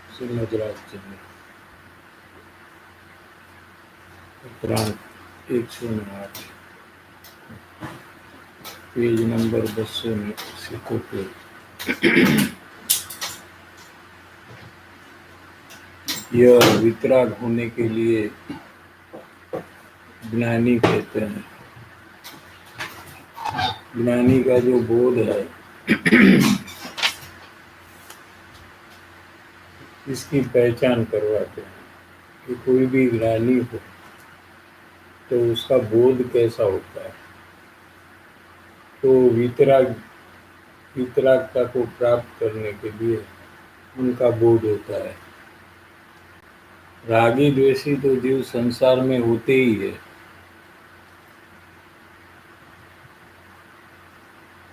श्रीमद् राजचंद्र उपरांत 108 page number 200 में सिखों पे यह वितराग होने के लिए ज्ञानी कहते हैं। ज्ञानी का जो बोध है इसकी पहचान करवाते हैं कि कोई भी ज्ञानी हो तो उसका बोध कैसा होता है। तो वितरागता को प्राप्त करने के लिए उनका बोध होता है। रागी द्वेषी तो जीव संसार में होते ही है,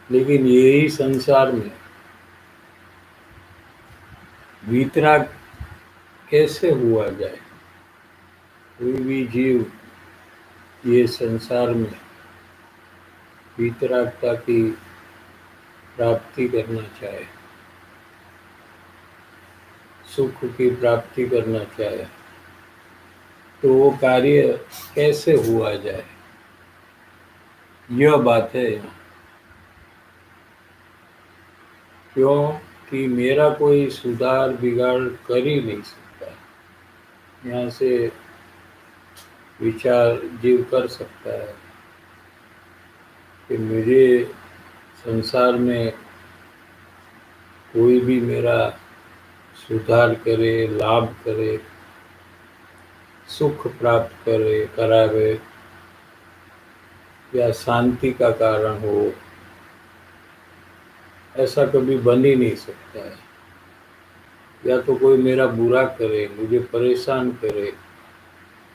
लेकिन यही संसार में वितराग कैसे हुआ जाए। कोई भी जीव ये संसार में वितरागता की प्राप्ति करना चाहे, सुख की प्राप्ति करना चाहे, तो वो कार्य कैसे हुआ जाए, यह बात है यहाँ। क्योंकि मेरा कोई सुधार बिगाड़ कर ही नहीं सकता। यहाँ से विचार जीव कर सकता है कि मुझे संसार में कोई भी मेरा सुधार करे, लाभ करे, सुख प्राप्त करे, करावे या शांति का कारण हो, ऐसा कभी बन ही नहीं सकता है। या तो कोई मेरा बुरा करे, मुझे परेशान करे,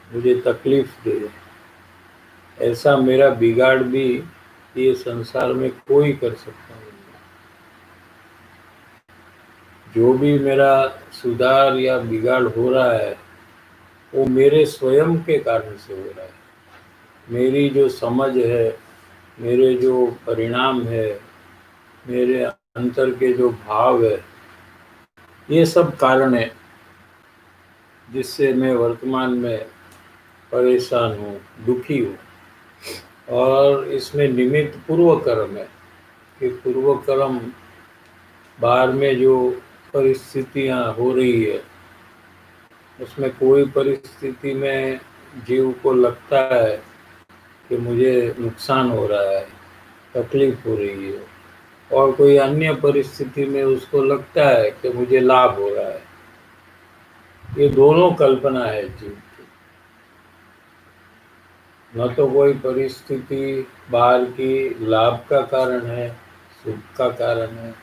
मुझे तकलीफ दे, ऐसा मेरा बिगाड़ भी ये संसार में कोई कर सकता नहीं। जो भी मेरा सुधार या बिगाड़ हो रहा है वो मेरे स्वयं के कारण से हो रहा है। मेरी जो समझ है, मेरे जो परिणाम है, मेरे अंतर के जो भाव है, ये सब कारण है जिससे मैं वर्तमान में परेशान हूँ, दुखी हूँ। और इसमें निमित्त पूर्व कर्म है कि पूर्व कर्म बाहर में जो परिस्थितियाँ हो रही है, उसमें कोई परिस्थिति में जीव को लगता है कि मुझे नुकसान हो रहा है, तकलीफ हो रही है, और कोई अन्य परिस्थिति में उसको लगता है कि मुझे लाभ हो रहा है। ये दोनों कल्पना है जीव की। न तो कोई परिस्थिति बाहर की लाभ का कारण है, सुख का कारण है,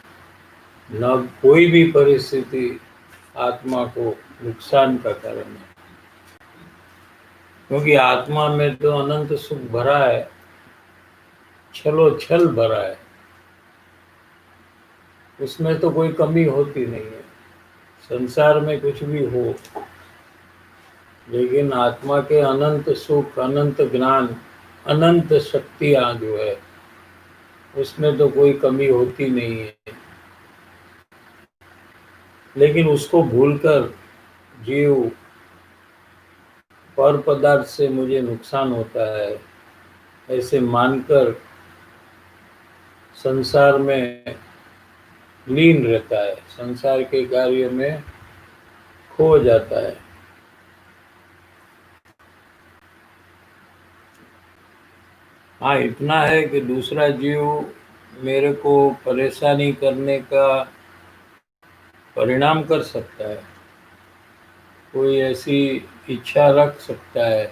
न कोई भी परिस्थिति आत्मा को नुकसान का कारण है। क्योंकि आत्मा में तो अनंत सुख भरा है, छलोछल भरा है, उसमें तो कोई कमी होती नहीं है। संसार में कुछ भी हो, लेकिन आत्मा के अनंत सुख, अनंत ज्ञान, अनंत शक्तियाँ जो है, उसमें तो कोई कमी होती नहीं है। लेकिन उसको भूलकर जीव पर पदार्थ से मुझे नुकसान होता है ऐसे मानकर संसार में लीन रहता है, संसार के कार्य में खो जाता है। हाँ, इतना है कि दूसरा जीव मेरे को परेशानी करने का परिणाम कर सकता है। कोई ऐसी इच्छा रख सकता है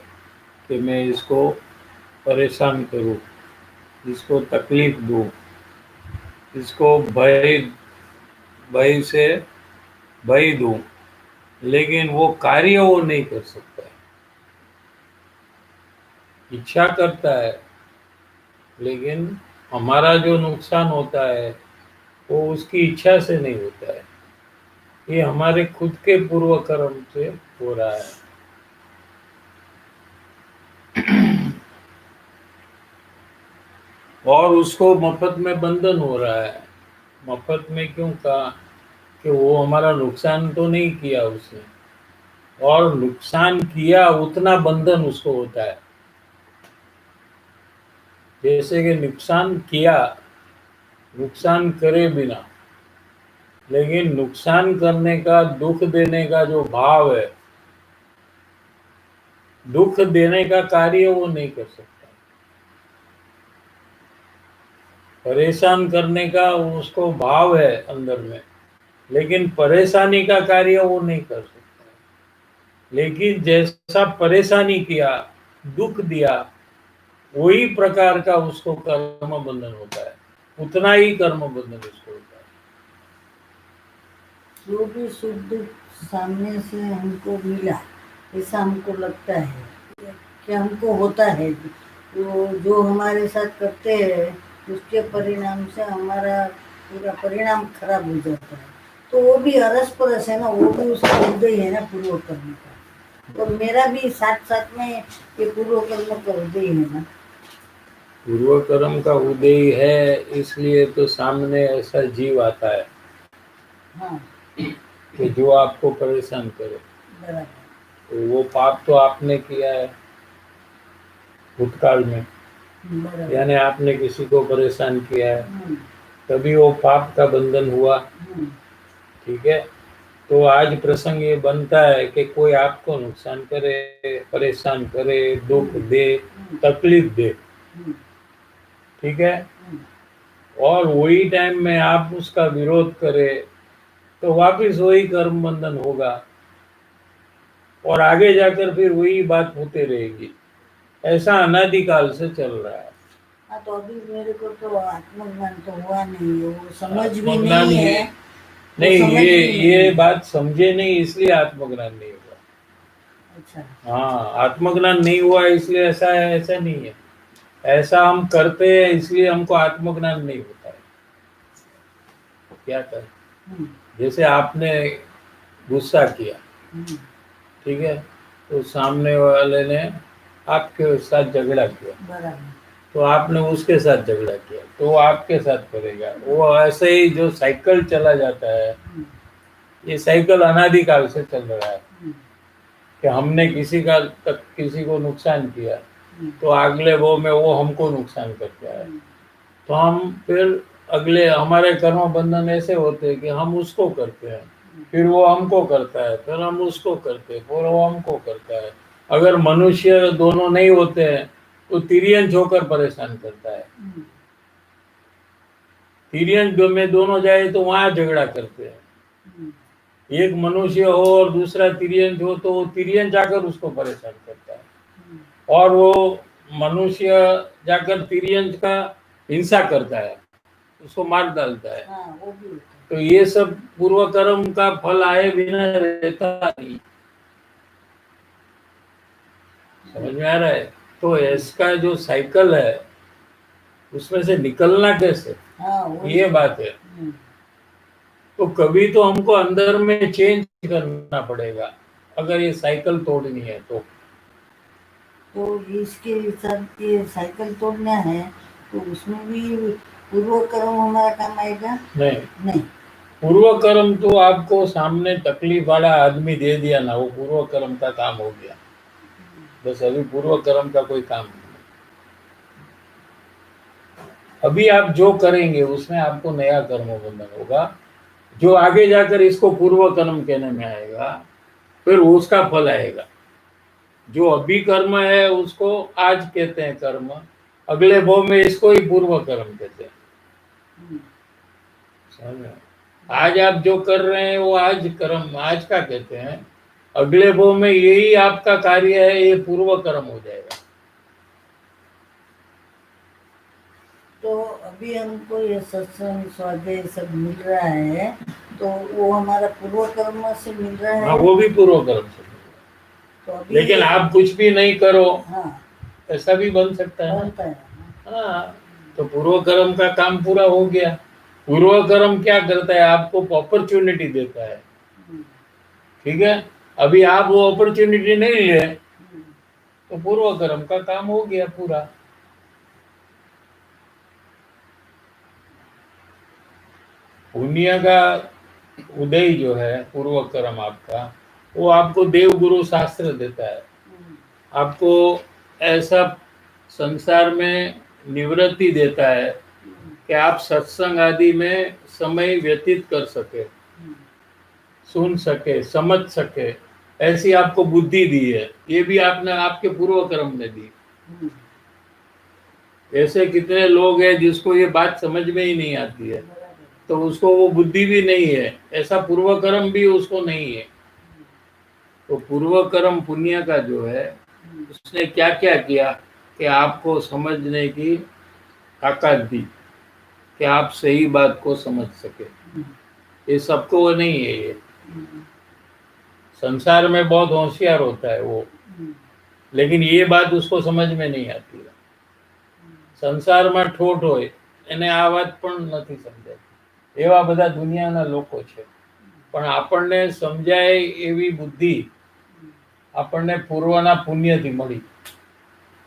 कि मैं इसको परेशान करूं, इसको तकलीफ दूं, इसको भय से भय दूं, लेकिन वो कार्य वो नहीं कर सकता है। इच्छा करता है, लेकिन हमारा जो नुकसान होता है वो उसकी इच्छा से नहीं होता है, ये हमारे खुद के पूर्व कर्म से हो रहा है। और उसको मफत में बंधन हो रहा है। मफत में क्यों कहा? कि वो हमारा नुकसान तो नहीं किया उसने, और नुकसान किया उतना बंधन उसको होता है। जैसे कि नुकसान किया, नुकसान करे बिना, लेकिन नुकसान करने का, दुख देने का जो भाव है, दुख देने का कार्य वो नहीं कर सकता। परेशान करने का उसको भाव है अंदर में, लेकिन परेशानी का कार्य वो नहीं कर सकता। लेकिन जैसा परेशानी किया, दुख दिया, वही प्रकार का उसको कर्म बंधन होता है, उतना ही कर्म बंधन उसको होता है। जो भी सुख दुख सामने से हमको मिला, ऐसा हमको लगता है कि हमको होता है, जो हमारे साथ करते हैं उसके परिणाम से हमारा पूरा परिणाम खराब हो जाता है। तो वो भी अरस परस है ना, वो भी उसका उदय है ना पूर्व कर्म का, और मेरा भी साथ साथ में ये पूर्व कर्म का उदय है ना। पूर्व कर्म का उदय है, इसलिए तो सामने ऐसा जीव आता है हाँ, कि जो आपको परेशान करे। बराबर। तो वो पाप तो आपने किया है भूतकाल में, बराबर। यानी आपने किसी को परेशान किया है, तभी वो पाप का बंधन हुआ। ठीक है, तो आज प्रसंग ये बनता है कि कोई आपको नुकसान करे, परेशान करे, दुख दे, तकलीफ दे, ठीक है, और वही टाइम में आप उसका विरोध करें, तो वापिस वही कर्म बंधन होगा, और आगे जाकर फिर वही बात होते रहेगी। ऐसा अनादिकाल से चल रहा है। हाँ, तो अभी मेरे को तो आत्मज्ञान तो हुआ नहीं है, वो समझ भी आत्मज्ञान नहीं है। नहीं, ये बात समझे नहीं, इसलिए आत्मज्ञान नहीं हुआ। अच्छा। हाँ, आत्मज्ञान नहीं हुआ इसलिए ऐसा है, ऐसा नहीं है। ऐसा हम करते हैं इसलिए हमको आत्मज्ञान नहीं होता है। क्या कर, जैसे आपने गुस्सा किया, ठीक है, तो सामने वाले ने आपके साथ झगड़ा किया, तो आपने उसके साथ झगड़ा किया, तो वो आपके साथ करेगा। वो ऐसे ही जो साइकिल चला जाता है, ये साइकिल अनादिकाल से चल रहा है कि हमने किसी को नुकसान किया, तो अगले वो में वो हमको नुकसान करता है, तो हम फिर अगले हमारे कर्म बंधन ऐसे होते हैं कि हम उसको करते हैं, फिर वो हमको करता है, फिर हम उसको करते हैं, फिर वो हमको करता है। अगर मनुष्य दोनों नहीं होते हैं तो तिर्यंच होकर परेशान करता है। तिर्यंच में दोनों जाए तो वहां झगड़ा करते हैं। एक मनुष्य हो और दूसरा तिर्यंच हो तो वो तिर्यंच जाकर उसको परेशान करता है, और वो मनुष्य जाकर तिर्यंच का हिंसा करता है, उसको मार डालता है। हाँ, वो भी होता है। तो ये सब पूर्व कर्म का फल आए बिना रहता नहीं। समझ में आ रहा है? तो इसका जो साइकिल है उसमें से निकलना कैसे, हाँ, ये बात है। तो कभी तो हमको अंदर में चेंज करना पड़ेगा अगर ये साइकिल तोड़नी है तो इसके साथ ये साइकिल तोड़ना है, तो उसमें भी पूर्व कर्म हमारा काम आएगा? नहीं। पूर्व कर्म तो आपको सामने तकलीफ वाला आदमी दे दिया ना, वो पूर्व कर्म का काम हो गया। बस अभी पूर्व कर्म का कोई काम नहीं। अभी आप जो करेंगे उसमें आपको नया कर्म बंधन होगा, जो आगे जाकर इसको पूर्व कर्म कहने में आएगा, फिर उसका फल आएगा। जो अभी कर्म है उसको आज कहते हैं कर्म, अगले भाव में इसको ही पूर्व कर्म कहते हैं। समझ, आज आप जो कर रहे हैं वो आज कर्म, आज का कहते हैं, अगले भाव में यही आपका कार्य है, ये पूर्व कर्म हो जाएगा। तो अभी हमको ये सत्संग स्वाध्याय सब मिल रहा है, तो वो हमारा पूर्व कर्म से मिल रहा है। हाँ, वो भी पूर्व कर्म से मिल रहा है। तो लेकिन आप कुछ भी नहीं करो, हाँ, ऐसा भी बन सकता है, बनता है। हाँ, तो पूर्व कर्म का काम पूरा हो गया। पूर्व कर्म क्या करता है, आपको अपॉर्चुनिटी देता है, ठीक है। अभी आप वो अपॉर्चुनिटी नहीं ले तो पूर्व कर्म का काम हो गया पूरा। पुण्य का उदय जो है पूर्व कर्म आपका, वो आपको देव गुरु शास्त्र देता है, आपको ऐसा संसार में निवृत्ति देता है कि आप सत्संग आदि में समय व्यतीत कर सके, सुन सके, समझ सके, ऐसी आपको बुद्धि दी है। ये भी आपने आपके पूर्व कर्म ने दी। ऐसे कितने लोग हैं जिसको ये बात समझ में ही नहीं आती है, तो उसको वो बुद्धि भी नहीं है, ऐसा पूर्व कर्म भी उसको नहीं है। तो पूर्व कर्म पुण्य का जो है, उसने क्या क्या किया कि आपको समझने की ताकत दी कि आप सही बात को समझ सके। ये सबको वो नहीं है। ये संसार में बहुत होशियार होता है वो, लेकिन ये बात उसको समझ में नहीं आती है। સંસારમાં ઠોઠ હોય એને આ વાત પણ નથી સમજાતી, એવા બધા દુનિયાના લોકો છે. પણ આપણને સમજાય એવી બુદ્ધિ આપણને પૂર્વના પુણ્યથી મળી.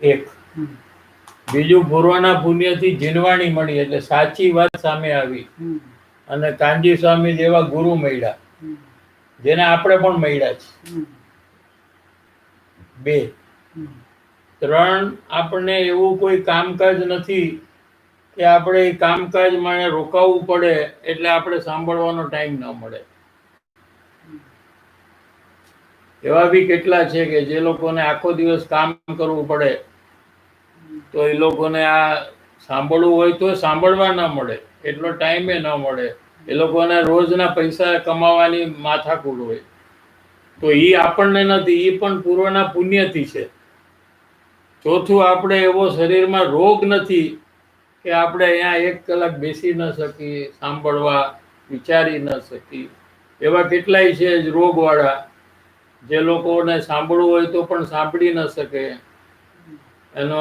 એક બીજું, પૂર્વના પુણ્યથી જીનવાણી મળી, એટલે સાચી વાત સામે આવી. અને કાનજી સ્વામી જેવા ગુરુ મળ્યા, જેને આપણે પણ મળ્યા છે. બે. ત્રણ, આપણને એવું કોઈ કામકાજ નથી કે આપણે એ કામકાજમાં રોકાવું પડે એટલે આપણે સાંભળવાનો ટાઈમ ન મળે. એવા બી કેટલા છે કે જે લોકોને આખો દિવસ કામ કરવું પડે તો એ લોકોને આ સાંભળવું હોય તો સાંભળવા ન મળે, એટલો ટાઈમે ન મળે. એ લોકોને રોજના પૈસા કમાવાની માથાકૂટ હોય. તો એ આપણને નથી, એ પણ પૂર્વના પુણ્યથી છે. ચોથું, આપણે એવો શરીરમાં રોગ નથી કે આપણે અહીંયા 1 કલાક બેસી ન શકી, સાંભળવા વિચારી ન શકી. એવા કેટલાય છે જ રોગવાળા, જે લોકોને સાંભળવું હોય તો પણ સાંભળી ન શકે, એનો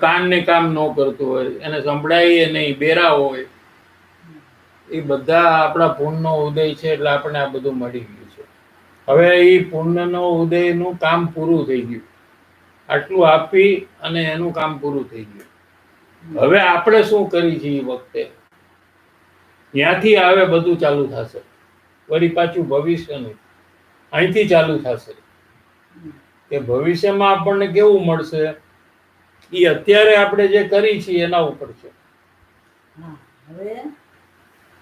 કાનને કામ ન કરતું હોય, એને સંભળાય નહીં, બેરા હોય. એ બધા આપણા પુણ્યનો ઉદય છે, એટલે આપણે આ બધું મળી ગયું છે. હવે એ પુણ્યનો ઉદયનું કામ પૂરું થઈ ગયું. આટલું આપી અને એનું કામ પૂરું થઈ ગયું. હવે આપણે શું કરી છે એ વખતે, ત્યાંથી આવે બધું ચાલુ થશે. વળી પાછું ભવિષ્યનું અહીંથી ચાલુ થશે કે ભવિષ્યમાં આપણને કેવું મળશે, એ અત્યારે આપણે જે કરી છીએ એના ઉપર છે. હવે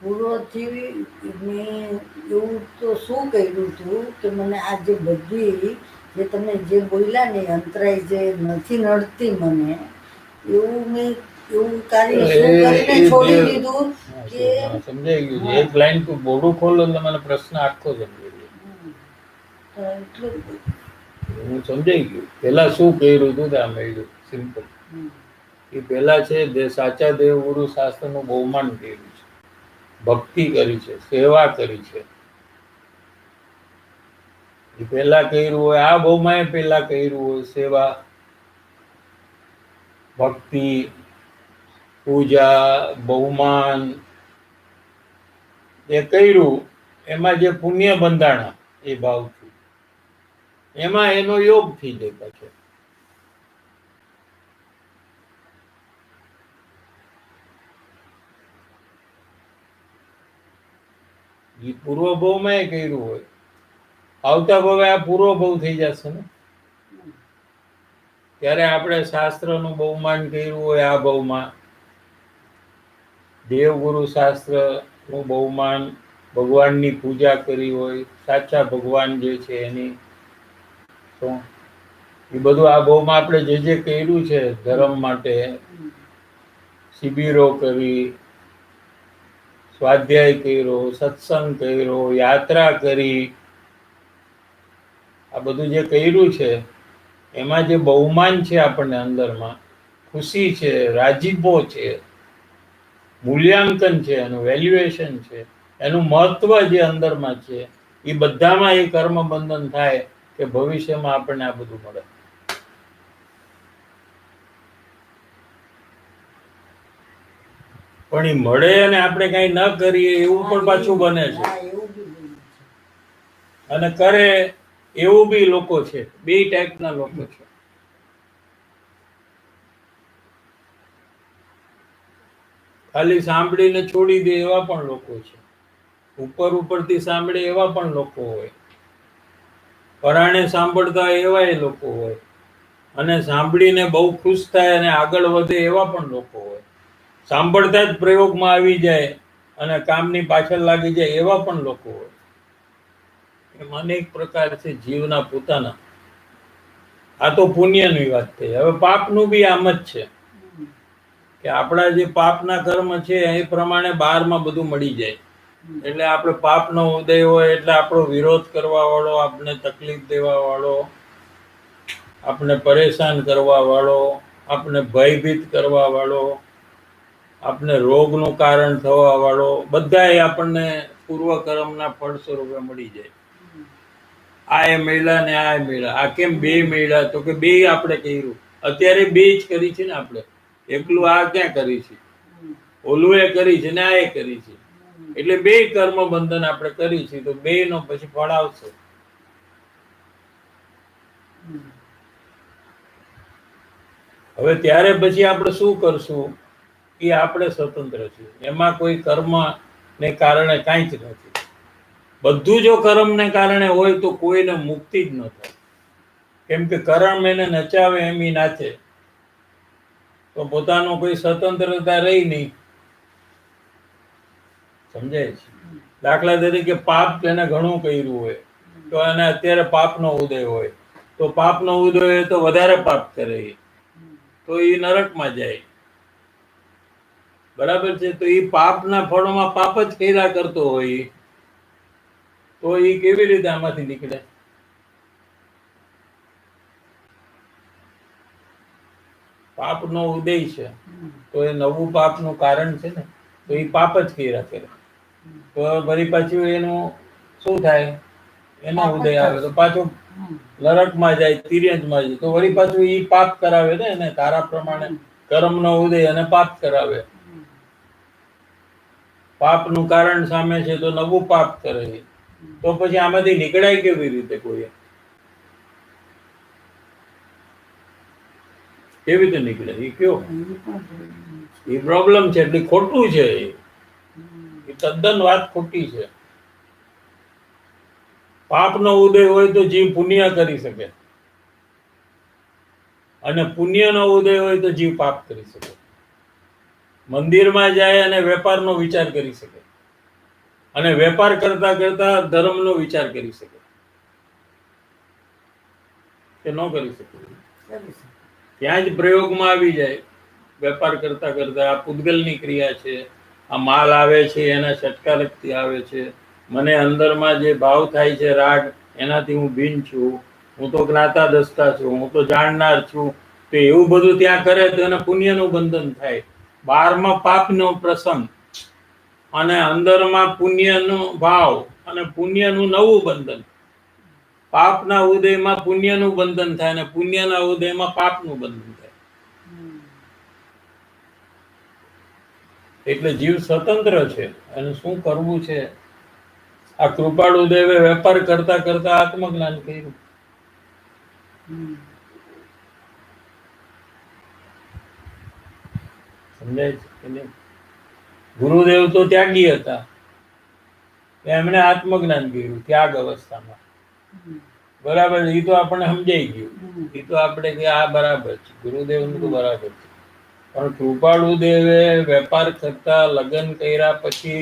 પૂર્વથી મેં એવું તો શું કર્યું હતું કે મને આ જે બધી જે તમે જે બોલ્યા ને અંતરાય જે નથી નડતી મને, એવું મેં એવું કાર્ય શું કરીને છોડી દીધું કે સમજાઈ ગયું છે. એક લાઈન તું બોડું ખોલો એટલે મને પ્રશ્ન આખો સમજાઈ ગયો. એટલું હું સમજાઈ ગયું. પેલા શું કર્યું હતું તે આ મળ્યું સિમ્પલ. એ પેલા છે સાચા દેવગુરુ શાસ્ત્રનું બહુમાન કર્યું છે, ભક્તિ કરી છે, સેવા કરી છે. એ પેલા કર્યું હોય, આ બહુમાએ પેલા કર્યું હોય, સેવા, ભક્તિ, પૂજા, બહુમાન એ કર્યું. એમાં જે પુણ્ય બંધાણા એ ભાવથી, એમાં એનો યોગ થઈ જાય પાછો. એ પૂર્વ ભાવમાં એ કર્યું હોય, આવતા ભાવે આ પૂર્વ ભાવ થઈ જશે ને, ત્યારે આપણે શાસ્ત્રનું બહુમાન કર્યું હોય. આ ભાવમાં દેવગુરુ શાસ્ત્રનું બહુમાન, ભગવાનની પૂજા કરી હોય, સાચા ભગવાન જે છે એની, તો એ બધું આ ભાવમાં આપણે જે જે કર્યું છે ધર્મ માટે, શિબિરો કરી, સ્વાધ્યાય કર્યો, સત્સંગ કર્યો, યાત્રા કરી, આ બધું જે કર્યું છે એમાં જે બહુમાન છે આપણને અંદરમાં, ખુશી છે, રાજીપો છે, મૂલ્યાંકન છે, એનું વેલ્યુએશન છે, એનું મહત્વ જે અંદરમાં છે, એ બધામાં એ કર્મ બંધન થાય કે ભવિષ્યમાં આપણને આ બધું મળે. પણ એ મળે અને આપણે કઈ ન કરીએ એવું પણ પાછું બને છે. અને કરે એવું બી લોકો છે. બે ટાઈપના લોકો છે. ખાલી સાંભળીને છોડી દે એવા પણ લોકો છે. ઉપરથી સાંભળે એવા પણ લોકો હોય, પરાણે સાંભળતા એવા લોકો હોય, અને સાંભળીને બહુ ખુશ થાય અને આગળ વધે એવા પણ લોકો હોય. સાંભળતા જ પ્રયોગમાં આવી જાય અને કામની પાછળ લાગી જાય એવા પણ લોકો હોય. એમ અનેક પ્રકાર છે જીવના પોતાના. આ તો પુણ્યની વાત થઈ. હવે પાપનું બી આમ જ છે કે આપણા જે પાપના કર્મ છે એ પ્રમાણે બહારમાં બધું મળી જાય. એટલે આપણે પાપનો ઉદય હોય એટલે આપણો વિરોધ કરવા વાળો, આપણે તકલીફ દેવા વાળો, આપણે પરેશાન કરવા વાળો, આપણે ભયભીત કરવા વાળો, આપણે રોગનું કારણ થવા વાળો, બધા આપણને પૂર્વ કર્મના ફળ સ્વરૂપે મળી જાય. આ એ મળ્યા ને આ મળ્યા. આ કેમ બે મળ્યા? તો કે બે આપણે કર્યું. અત્યારે બે જ કરી છે ને આપણે. એકલું આ ક્યાં કરી છે? ઓલું એ કરી છે ને આ એ કરી છે. એટલે બે કર્મ બંધન આપણે કરી છે, તો બે નો પછી ફળ આવશે. હવે ત્યારે પછી આપણે શું કરશું એ આપણે સ્વતંત્ર છીએ. એમાં કોઈ કર્મ ને કારણે કાંઈ જ નથી. બધું જો કર્મને કારણે હોય તો કોઈને મુક્તિ જ ન થાય. કેમ કે કર્મ એને નચાવે એમ ઈ નાચે, તો પોતાનો કોઈ સ્વતંત્રતા રહી નહીં. સમજાય છે? દાખલા તરીકે પાપ એને ઘણું કર્યું હોય તો એને અત્યારે પાપનો ઉદય હોય, તો પાપનો ઉદય હોય તો વધારે પાપ કરે, તો એ નરકમાં જાય. બરાબર છે? તો એ પાપના ફળોમાં પાપ જ કર્યા કરતો હોય, તો એ કેવી રીતે આમાંથી નીકળે? પાપનો ઉદય છે તો એ નવું પાપનું કારણ છે ને, તો એ પાપ જ કર્યા કરે. તો વળી પાછું એનું શું થાય? એનો ઉદય આવે તો પાછું નરકમાં જાય, તિર્યંજમાં જાય, તો વળી પાછું એ પાપ કરાવે ને એને તારા પ્રમાણે કર્મનો ઉદય અને પાપ કરાવે. પાપનું કારણ સામે છે તો નવું પાપ કરે, તો પછી આમાંથી નીકળાય કેવી રીતે? કોઈ કેવી રીતે નીકળે? એ કયો એ પ્રોબ્લેમ છે, એટલે ખોટું છે. એ તદ્દન વાત ખોટી છે. પાપનો ઉદય હોય તો જીવ પુણ્ય કરી શકે, અને પુણ્યનો ઉદય હોય તો જીવ પાપ કરી શકે. મંદિરમાં જાય અને વેપારનો વિચાર કરી શકે, અને વેપાર કરતા કરતા ધર્મનો વિચાર કરી શકે કે ન કરી શકે? ત્યાં જ પ્રયોગમાં આવી જાય. વેપાર કરતા કરતા આ પૂતગલની ક્રિયા છે, આ માલ આવે છે એના ષટકારકથી આવે છે, મને અંદરમાં જે ભાવ થાય છે રાગ, એનાથી હું ભિન્ન છું, હું તો જ્ઞાતા દસતા છું, હું તો જાણનાર છું. તો એવું બધું ત્યાં કરે તો એને પુણ્યનું બંધન થાય. બહારમાં પાપનો પ્રસંગ અને અંદરમાં પુણ્યનો ભાવ અને પુણ્યનું નવું બંધન. પાપના ઉદયમાં પુણ્યનું બંધન થાય અને પુણ્યના ઉદયમાં પાપનું બંધન થાય. એટલે જીવ સ્વતંત્ર છે. અને શું કરવું છે? આ કૃપાળુ દેવે વેપાર કરતા કરતા આત્મજ્ઞાન કર્યું. સમજાય છે કે નહીં? ગુરુદેવ તો ત્યાગી હતા, એમણે આત્મજ્ઞાન કર્યું ત્યાગ અવસ્થામાં. બરાબર? એ તો આપણને સમજાઈ ગયું. એ તો આપણે કે આ બરાબર છે, ગુરુદેવનું તો બરાબર છે. પણ કૃપાળુ દેવે વેપાર કરતા લગ્ન કર્યા પછી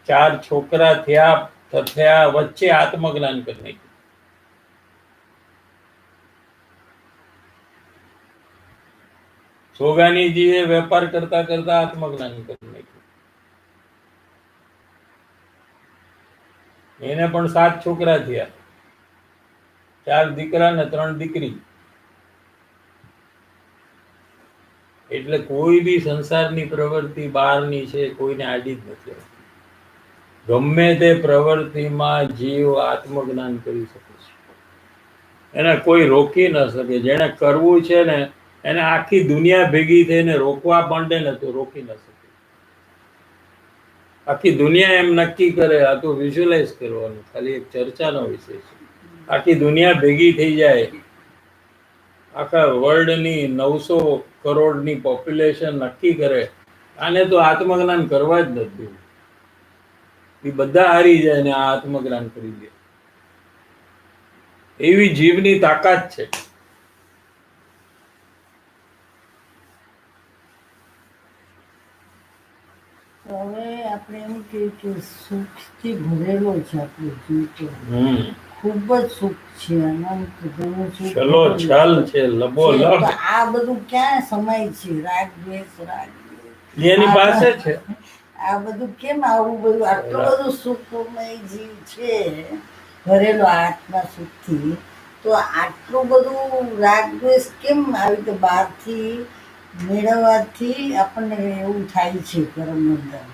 4 છોકરા થયા વચ્ચે આત્મજ્ઞાન કરી નાખ્યું. સોગાનીજીએ વેપાર કરતા કરતા આત્મજ્ઞાન કરી નાખ્યું. એને પણ 7 છોકરા થયા, 4 દીકરા ને 3 દીકરી. એટલે કોઈ બી સંસારની પ્રવૃત્તિ બહારની છે, કોઈને આડી જ નથી. ગમે તે પ્રવૃત્તિમાં જીવ આત્મજ્ઞાન કરી શકે છે, એને કોઈ રોકી ન શકે. જેને કરવું છે ને એને આખી દુનિયા ભેગી થઈને રોકવા માંડે ને તો રોકી ન શકે. આખી દુનિયા એમ નક્કી કરે, આ તો વિઝ્યુઅલાઇઝ કરવાનું, ખાલી એક ચર્ચાનો વિષય છે. આખી દુનિયા ભેગી થઈ જાય, આખા વર્લ્ડની 900 કરોડની પોપ્યુલેશન નક્કી કરે, આને તો આત્મજ્ઞાન કરવા જ નથી. એ બધા હારી જાય ને આ આત્મજ્ઞાન કરી દે. એવી જીવની તાકાત છે. હવે આપણે એમ કહીએ કે સુખથી ભરેલો છે આપણો જીવ તો. ખૂબ જ સુખ છે, અનંત ઘણું સુખ. ચલો છલ છે, લબોલબ. આ બધું ક્યાં સમાય છે? રાગ દ્વેષ એની પાસે છે. આ બધું કેમ આવું બધું આટલું બધું સુખમય જીવ છે ભરેલો આત્મા સુખથી, તો આટલું બધું રાગ દ્વેષ કેમ આવી રીતે બહારથી મેળવવાથી આપણને એવું થાય છે પરમ અંદર?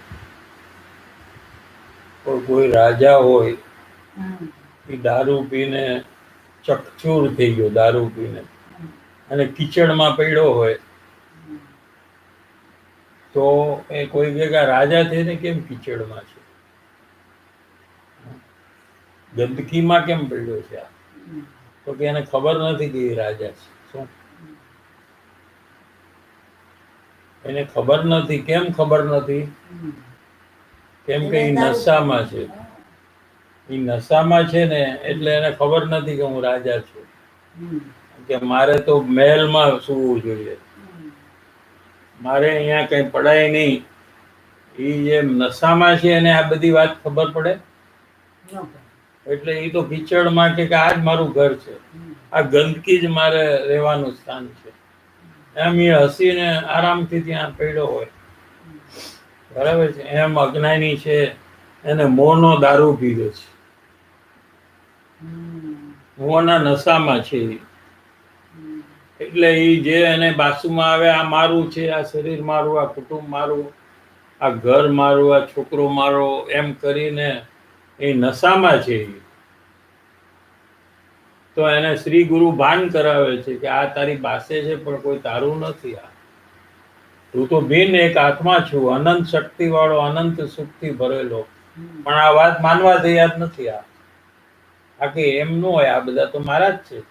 કોઈ રાજા હોય એ દારૂ પીને ચકચૂર થઈ ગયો, દારૂ પીને, અને કિચડમાં પડ્યો હોય તો એ કોઈ ભેગા રાજા થઈને કેમ કિચડમાં છે, ગંદકીમાં કેમ પડ્યો છે? તો કે એને ખબર નથી કે એ રાજા છે. શું એને ખબર નથી? કેમ ખબર નથી? કેમ કે એ નશામાં છે. એ નશામાં છે ને એટલે એને ખબર નથી કે હું રાજા છું, કે મારે તો મહેલમાં સૂવું જોઈએ, મારે અહીંયા કઈ પડાય નહીં. એ જેમ નશામાં છે એને આ બધી વાત ખબર પડે? એટલે એ તો કિચડમાં કે આ જ મારું ઘર છે, આ ગંદકી જ મારે રહેવાનું સ્થાન છે, એમ એ હસીને આરામથી ત્યાં પડ્યો હોય. બરાબર છે. એમ અજ્ઞાની છે, એને મોહનો દારૂ પીધો છે, મોહના નશામાં છે. એટલે એ જે એને બાસુમાં આવે, આ મારું છે, આ શરીર મારું, આ કુટુંબ મારું, આ ઘર મારું, આ છોકરો મારો, એમ કરીને એ નશામાં છે. તો એને શ્રી ગુરુ ભાન કરાવે છે કે આ તારી પાસે છે પણ કોઈ તારું નથી. આ તું તો ભિન્ન એક આત્મા છું, અનંત શક્તિ વાળો, અનંત સુખથી ભરેલો, પણ આ વાત માનવા તૈયાર નથી. આ કે એમ ન હોય, આ બધા તો મારા જ છે.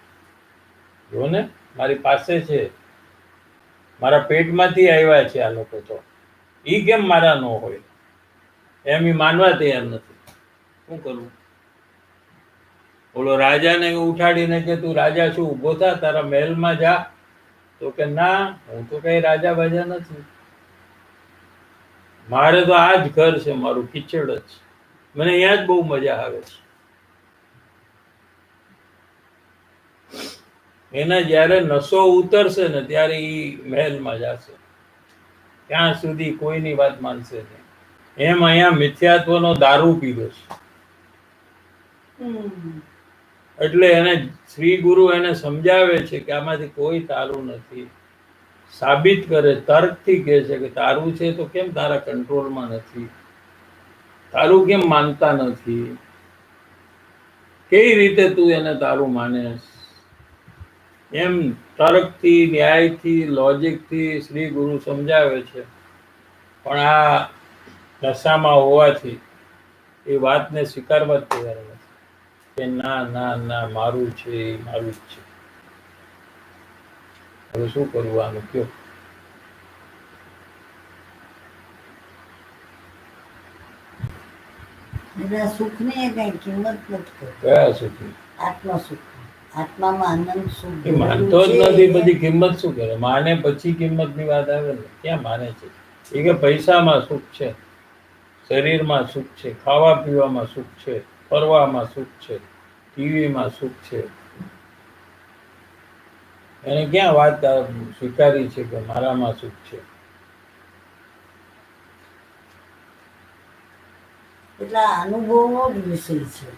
જો ને, મારી પાસે છે, મારા પેટમાંથી આવ્યા છે આ લોકો, તો ઈ કેમ મારા ન હોય? એમ ઈ માનવા તૈયાર નથી. શું કરવું? ઓલો રાજાને ઉઠાડીને કે તું રાજા છું, ઉભો થા, તારા મહેલમાં જા. તો કે ના, હું તો કઈ રાજા બાજા નથી, મારે તો આ જ ઘર છે, મારું કિચડ જ, મને અહીંયા જ બહુ મજા આવે છે. એને જયારે નશો ઉતરશે ને ત્યારે એ મહેલમાં જશે, ત્યાં સુધી કોઈની વાત માનશે નહીં. એમ અહીંયા મિથ્યાત્વનો દારૂ પીધો છે. એટલે એને શ્રી ગુરુ એને સમજાવે છે કે આમાંથી કોઈ તારું નથી, સાબિત કરે, તર્કથી કહે છે કે તારું છે તો કેમ તારા કંટ્રોલમાં નથી, તારું કેમ માનતા નથી, કેવી રીતે તું એને તારું માને? એમ તર્કથી, ન્યાયથી, લોજિકથી શ્રી ગુરુ સમજાવે છે. પણ આ નશામાં હોવાથી એ વાતને સ્વીકારવા જ તૈયાર નથી કે ના ના ના, મારું છે, મારું જ છે. હવે શું કરવું આનું, કયો? સુખની કઈ કિંમત નથી. કયા સુખની? આત્મા સુખ, આત્મામાં આનંદ સુખ. એ માનતો જ નથી, બધી કિંમત શું કરે? માને પછી કિંમતની વાત આવે ને, ક્યાં માને છે? એ કે પૈસામાં સુખ છે, શરીરમાં સુખ છે, ખાવા પીવામાં સુખ છે, ફરવામાં સુખ છે, ટીવીમાં સુખ છે. એને ક્યાં વાત સ્વીકારી છે કે મારામાં સુખ છે? એટલે અનુભવનો જ વિષય છે.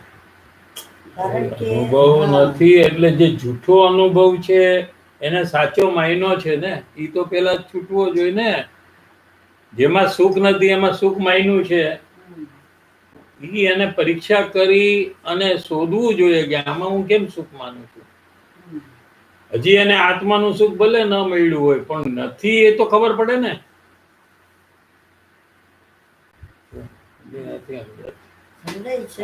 કારણ કે અનુભવ નથી એટલે જે જૂઠો અનુભવ છે એને સાચો માયનો છે ને, એ તો પેલા છૂટવો જોઈએ ને. જેમાં સુખ નથી એમાં સુખ માયનું છે, ઈ એને પરીક્ષા કરી અને શોધવું જોઈએ કે આમાં હું કેમ સુખ માનું છું. હજી એને આત્માનું સુખ ભલે ન મળ્યું હોય પણ નથી એ તો ખબર પડે ને.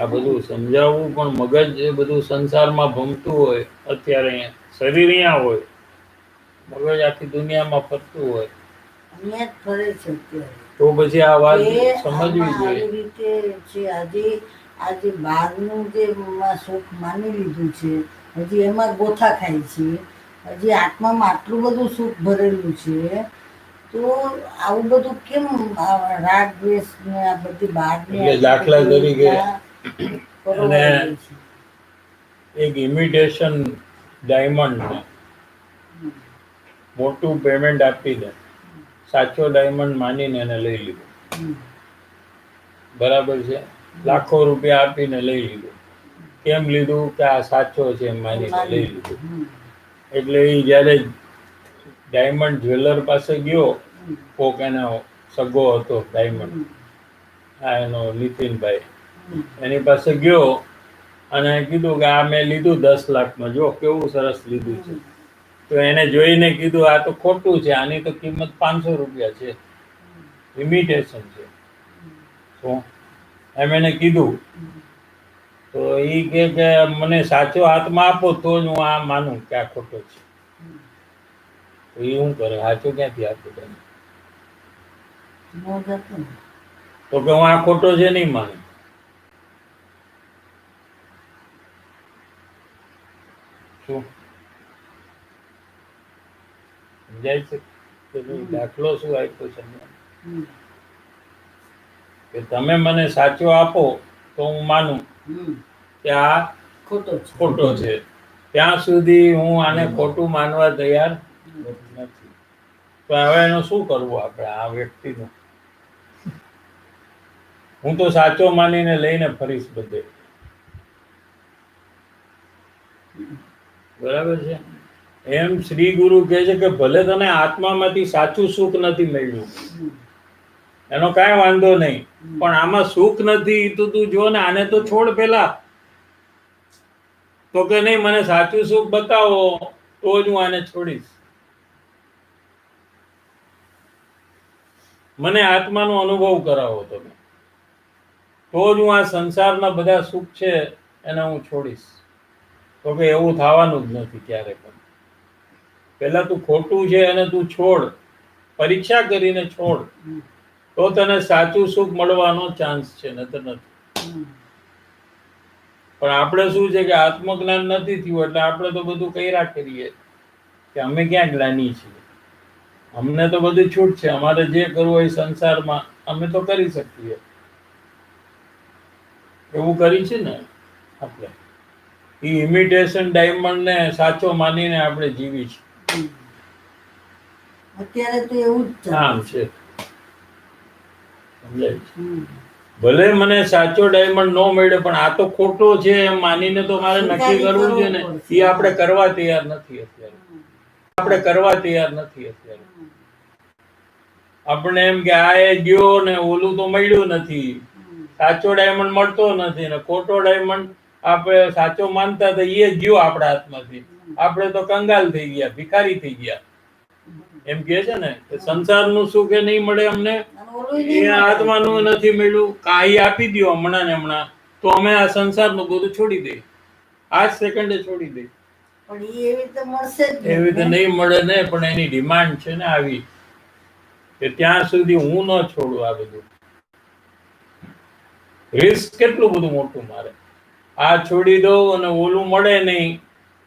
આ બધું સમજાવવું પણ મગજ એ બધું સંસારમાં ભમતું હોય, અત્યારે અહીંયા શરીર અહીંયા હોય, મગજ આખી દુનિયામાં ફરતું હોય, અહીંયા જ ફરે છે અત્યારે. તો પછી આ વાત કે સમજવી આમાં જોઈએ. આવી રીતે છે. આજે બહારનું જે સુખ માની લીધું છે, હજી એમાં ગોથા ખાય છે. હજી આત્મામાં આટલું બધું સુખ ભરેલું છે, તો આવું બધું કેમ રાગ દ્વેષ ને આ બધી બહારની એટલે દાખલા તરીકે પરોવાઈ ગઈ છે. એક ઇમિટેશન ડાયમંડ મોટું પેમેન્ટ આપી દે, સાચો ડાયમંડ માનીને એને લઈ લીધું. બરાબર છે, લાખો રૂપિયા આપીને લઈ લીધું. કેમ લીધું? કે આ સાચો છે એમ માનીને લઈ લીધું. એટલે એ જ્યારે ડાયમંડ જ્વેલર પાસે ગયો, કોક એનો સગો હતો ડાયમંડ, આ એનો નીતિનભાઈ, એની પાસે ગયો અને કીધું કે આ મેં લીધું 10 લાખમાં, જો કેવું સરસ લીધું છે. તો એને જોઈને કીધું આ તો ખોટું છે, આની તો કિંમત 500 રૂપિયા છે, ઇમિટેશન છે. તો એમ એને કીધું. તો એ કે મને સાચો હાથમાં આપો તો જ હું આ માનું કે આ ખોટો છે. તો એ શું કરે? સાચો ક્યાંથી આપે તને? તો કે હું આ ખોટો છે નહીં માનું. શું સમજાય છે? દાખલો શું આપ્યો છે કે તમે મને સાચો આપો તો હું માનું કે આ ખોટો છે. ત્યાં સુધી હું આને ખોટું માનવા તૈયાર નથી. તો હવે એનું શું કરવું આપણે આ વ્યક્તિનું? હું તો સાચો માનીને લઈને ફરીશ બધે. બરાબર છે. એમ શ્રી ગુરુ કહે છે કે ભલે તને આત્મામાંથી સાચું સુખ નથી મળ્યું, એનો કાંઈ વાંધો નહીં, પણ આમાં સુખ નથી તો તું જો ને, આને તો છોડ પેલા. તો કે નહીં, મને સાચું સુખ બતાવો તો જ હું આને છોડીશ. મને આત્માનો અનુભવ કરાવો તમે, તો જ હું આ સંસારના બધા સુખ છે એને હું છોડીશ. તો કે એવું થવાનું જ નથી ક્યારે પણ. પેલા તું ખોટું છે અને તું છોડ, પરીક્ષા કરીને છોડ, તો તને સાચું સુખ મળવાનો ચાન્સ છે, નતર નથી. પણ આપણે શું છે કે આત્મજ્ઞાન નથી થયું એટલે આપણે તો બધું કર્યા કરીએ કે અમે ક્યાં જ્ઞાની છીએ, અમને તો બધું છૂટ છે, અમારે જે કરવું હોય સંસારમાં અમે તો કરી શકીએ. એવું કરી છે ને આપણે. એ ઇમિટેશન ડાયમંડ ને સાચો માનીને આપણે જીવી છે. અત્યારે તો એવું જ આમ છે. સમજાય છે? ભલે મને સાચો ડાયમંડ ન મળે, પણ આ તો ખોટો છે એમ માનીને તો મારે નક્કી કરવું છે ને. એ આપણે કરવા તૈયાર નથી અત્યારે. આપણે કરવા તૈયાર નથી અત્યારે. આપણે એમ કે આ એ ગયો ને ઓલું તો મળ્યું નથી, સાચો ડાયમંડ મળતો નથી, ને ખોટો ડાયમંડ આપણે સાચો માનતા હતા એ ગયો આપણા હાથમાંથી. આપણે તો કંગાલ થઈ ગયા, ભિખારી થઈ ગયા. એમ કે છે ને કે સંસારનું સુખ એ નહીં મળે અમને, એ આત્માનું નથી મળ્યું, કાંઈ આપી દો હમણાં ને હમણાં, તો અમે આ સંસારનું બધું છોડી દઈએ, આ જ સેકન્ડે છોડી દઈએ. પણ એવી રીતે મળશે જ એવી રીતે નહીં મળે ને, પણ એની ડિમાન્ડ છે ને આવી કે ત્યાં સુધી હું ન છોડું આ બધું. રિસ્ક કેટલું બધું મોટું મારે. આ છોડી દઉં અને ઓલું મળે નહીં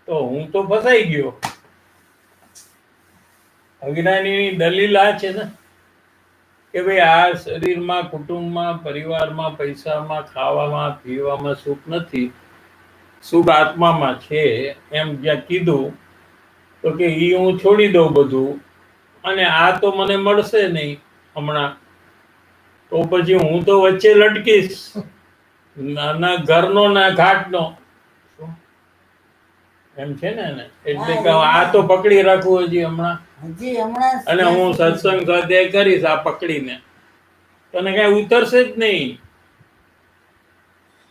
તો હું તો ફસાઈ ગયો. અજ્ઞાનીની દલીલ આ છે ને કે ભાઈ આ શરીરમાં, કુટુંબમાં, પરિવારમાં, પૈસામાં, ખાવામાં, પીવામાં સુખ નથી, સુખ આત્મામાં છે એમ જ્યાં કીધું, તો કે ઈ હું છોડી દઉં બધું, અને આ તો મને મળશે નહીં હમણાં, તો પછી હું તો વચ્ચે લટકીશ, ના ઘરનો ના ઘાટનો. એમ છે ને. એટલે કે આ તો પકડી રાખવું હજી હમણાં, અને હું સત્સંગ સ્વાધ્યાય કરીશ આ પકડીને, તને કઈ ઉતરશે જ નહીં.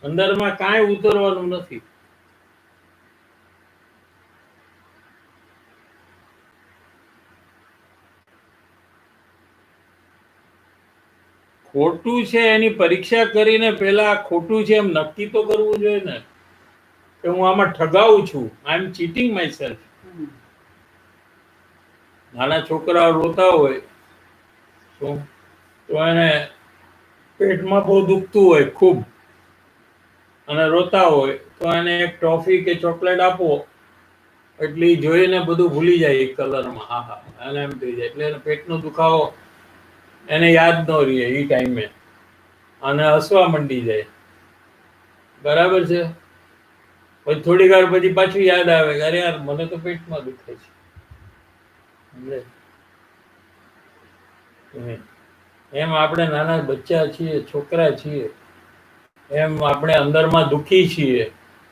અંદરમાં કાંઈ ઉતરવાનું નથી. ખોટું છે એની પરીક્ષા કરીને પેલા ખોટું છે એમ નક્કી તો કરવું જોઈએ ને, કે હું આમાં ઠગાવું છું, આઈ એમ ચીટિંગ માય સેલ્ફ. નાના છોકરાઓ રોતા હોય શું તો એને પેટમાં બહુ દુખતું હોય ખૂબ અને રોતા હોય તો એને એક ટોફી કે ચોકલેટ આપો એટલે ઈ જોઈને બધું ભૂલી જાય એક કલરમાં. હા હા, એને એમ થઈ જાય એટલે એને પેટનો દુખાવો એને યાદ ન રહે એ ટાઈમે અને હસવા મંડી જાય. બરાબર છે. પછી થોડી વાર પછી પાછું યાદ આવે કે અરે યાર મને તો પેટમાં દુખે છે. સમજે? એમ આપણે નાના બચ્ચા છીએ, છોકરા છીએ, એમ આપણે અંદરમાં દુખી છીએ,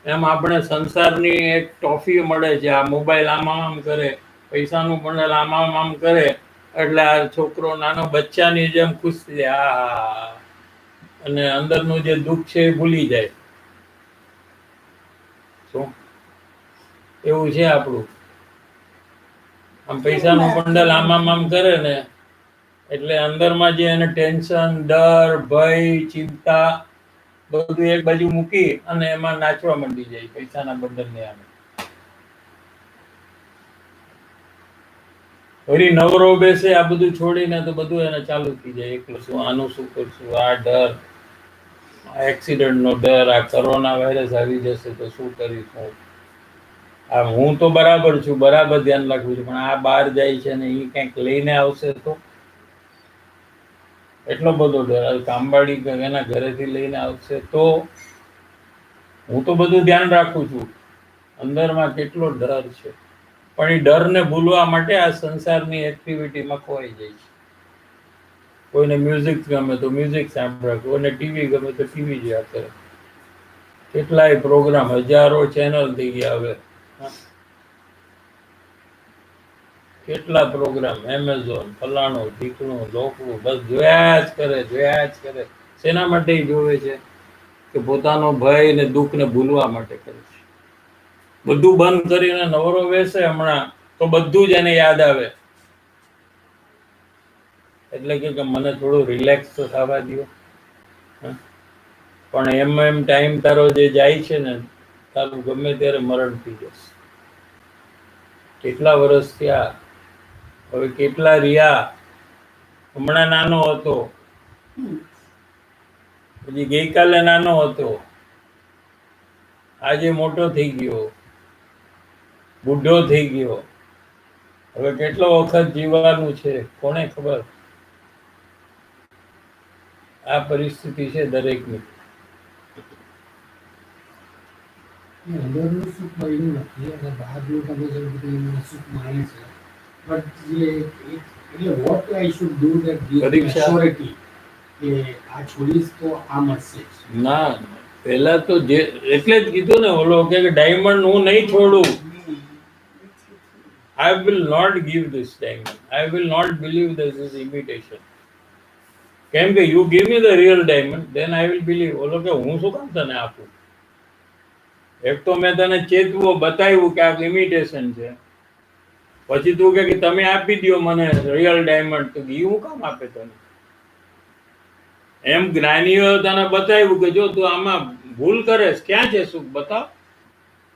એમ આપણે સંસારની એક ટોફી મળે છે, આ મોબાઈલ આમ કરે, પૈસાનું બંડલ આમ કરે એટલે આ છોકરો નાનો બચ્ચાની જેમ ખુશ થઈ જાય. આ અને અંદરનું જે દુઃખ છે એ ભૂલી જાય. શું એવું છે આપણું? આમ પૈસાનું બંડલ આમ કરે ને એટલે અંદરમાં જે એને ટેન્શન, ડર, ભય, ચિંતા બધું એક બાજુ મૂકી અને એમાં નાચવા માંડી જાય પૈસાના બંડલને આમે. વળી નવરો બેસે આ બધું છોડીને તો બધું એને ચાલુ થઈ જાય. એકલું શું, આનું શું કરશું, આ ડર, આ એક્સિડન્ટનો ડર, આ કોરોના વાયરસ આવી જશે તો શું કરીશું, આ હું તો બરાબર છું, બરાબર ધ્યાન રાખું છું, પણ આ બહાર જાય છે ને એ કંઈક લઈને આવશે તો એટલો બધો ડર. કામવાળી એના ઘરેથી લઈને આવશે તો હું તો બધું ધ્યાન રાખું છું, અંદરમાં કેટલો ડર છે. પણ એ ડરને ભૂલવા માટે આ સંસારની એક્ટિવિટીમાં ખોવાઈ જાય છે. કોઈને મ્યુઝિક ગમે તો મ્યુઝિક સાંભળે, કોઈને ટીવી ગમે તો ટીવી જોયા કરે. કેટલાય પ્રોગ્રામ, હજારો ચેનલ થઈ ગયા હવે. કેટલા પ્રોગ્રામ, એમેઝોન, ફલાણું, ઢીકણું, લોકડું, બસ જોયા જ કરે. શેના માટે જોવે છે? કે પોતાનો ભય ને દુઃખ ને ભૂલવા માટે કરે છે. બધું બંધ કરીને નવરો બેસે હમણાં તો બધું જ એને યાદ આવે એટલે કે મને થોડું રિલેક્સ તો થવા દો. પણ એમ ટાઈમ તારો જે જાય છે ને, તારું ગમે ત્યારે મરણ થઈ જશે. કેટલા વર્ષ થયા, હવે કેટલા રહ્યા. હમણાં નાનો હતો, પછી ગઈકાલે નાનો હતો, આજે મોટો થઈ ગયો, બુઢો થઈ ગયો. હવે કેટલો વખત જીવવાનું છે કોને ખબર. આ પરિસ્થિતિ છે દરેકની. અંદરનું સુખ મળ્યું નથી અને બહારનું તમે જેમ કીધું સુખ માને છે. બટ જે એટલે what I should do that give surety કે આ છોડીશ તો આ મળશે ના. પહેલા તો જે એટલે જ કીધું ને ઓલો કે ડાયમંડ હું નહીં છોડું. I will not give this diamond. I will not believe this is imitation. કેમ કે you give me the real diamond, then I will believe. ઓલો કે હું શું કામ તને આપું? એક તો મેં તને ચેતવો બતાવ્યું કે આ ઇમિટેશન છે, પછી તું કે તમે આપી દો મને રિયલ ડાયમંડ, તો એ હું કામ આપે તને? એમ જ્ઞાનીઓ તને બતાવ્યું કે જો તું આમાં ભૂલ કરે, ક્યાં છે સુખ બતાવ,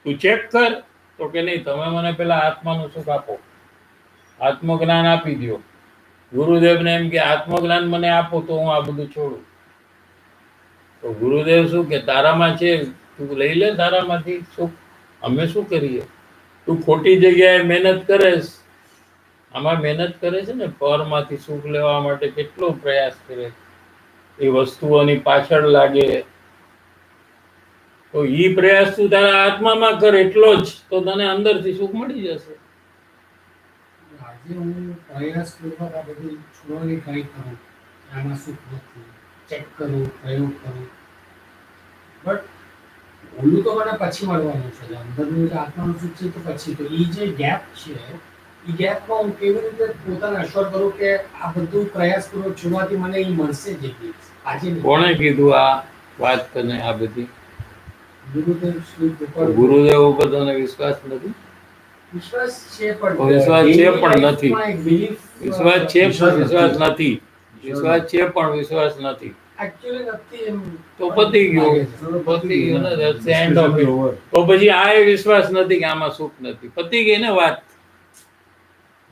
તું ચેક કર. તો કે નહીં, તમે મને પેલા આત્માનું સુખ આપો, આત્મજ્ઞાન આપી દો. ગુરુદેવને એમ કે આત્મજ્ઞાન મને આપો તો હું આ બધું છોડું. તો ગુરુદેવ શું કે તારામાં છે, તું લઈ લે તારામાંથી સુખ, અમે શું કરીએ? તું ખોટી જગ્યાએ મહેનત કરે. આમાં મહેનત કરે છે ને, પરમાંથી સુખ લેવા માટે કેટલો પ્રયાસ કરે, એ વસ્તુઓની પાછળ લાગે. તો ઈ પ્રયાસ તું તારા આત્મામાં કર એટલો જ, તો તને અંદરથી સુખ મળી જશે. આજે હું પ્રયાસ પૂર્વક આ બધું છોડવાની ટ્રાય કરું, આમાં સુખ નથી, ચેક કરું, પ્રયોગ કરું, બટ ઓલું તો મને પછી મળવાનું છે. અંદરનું જે આત્માનું સુખ છે તો પછી, તો એ જે ગેપ છે એ ગેપમાં હું કેવી રીતે પોતાને અશ્યોર કરું કે આ બધું પ્રયાસ પૂર્વક છોડવાથી મને એ મળશે જ આજે. કોણે કીધું આ વાત તને? આ બધી ગુરુદેવ શ્રી ગોપાલ. ગુરુદેવ ઉપર તને વિશ્વાસ નથી? વિશ્વાસ છે પણ વિશ્વાસ છે પણ નથી. વિશ્વાસ છે પણ વિશ્વાસ નથી. નથી. વિશ્વાસ છે પણ વિશ્વાસ નથી. Actually નથી એમ. તો પતી ગયું ને, that's the end of it. તો પછી આ વિશ્વાસ નથી કે આમાં સુખ નથી, પતી ગઈ ને વાત.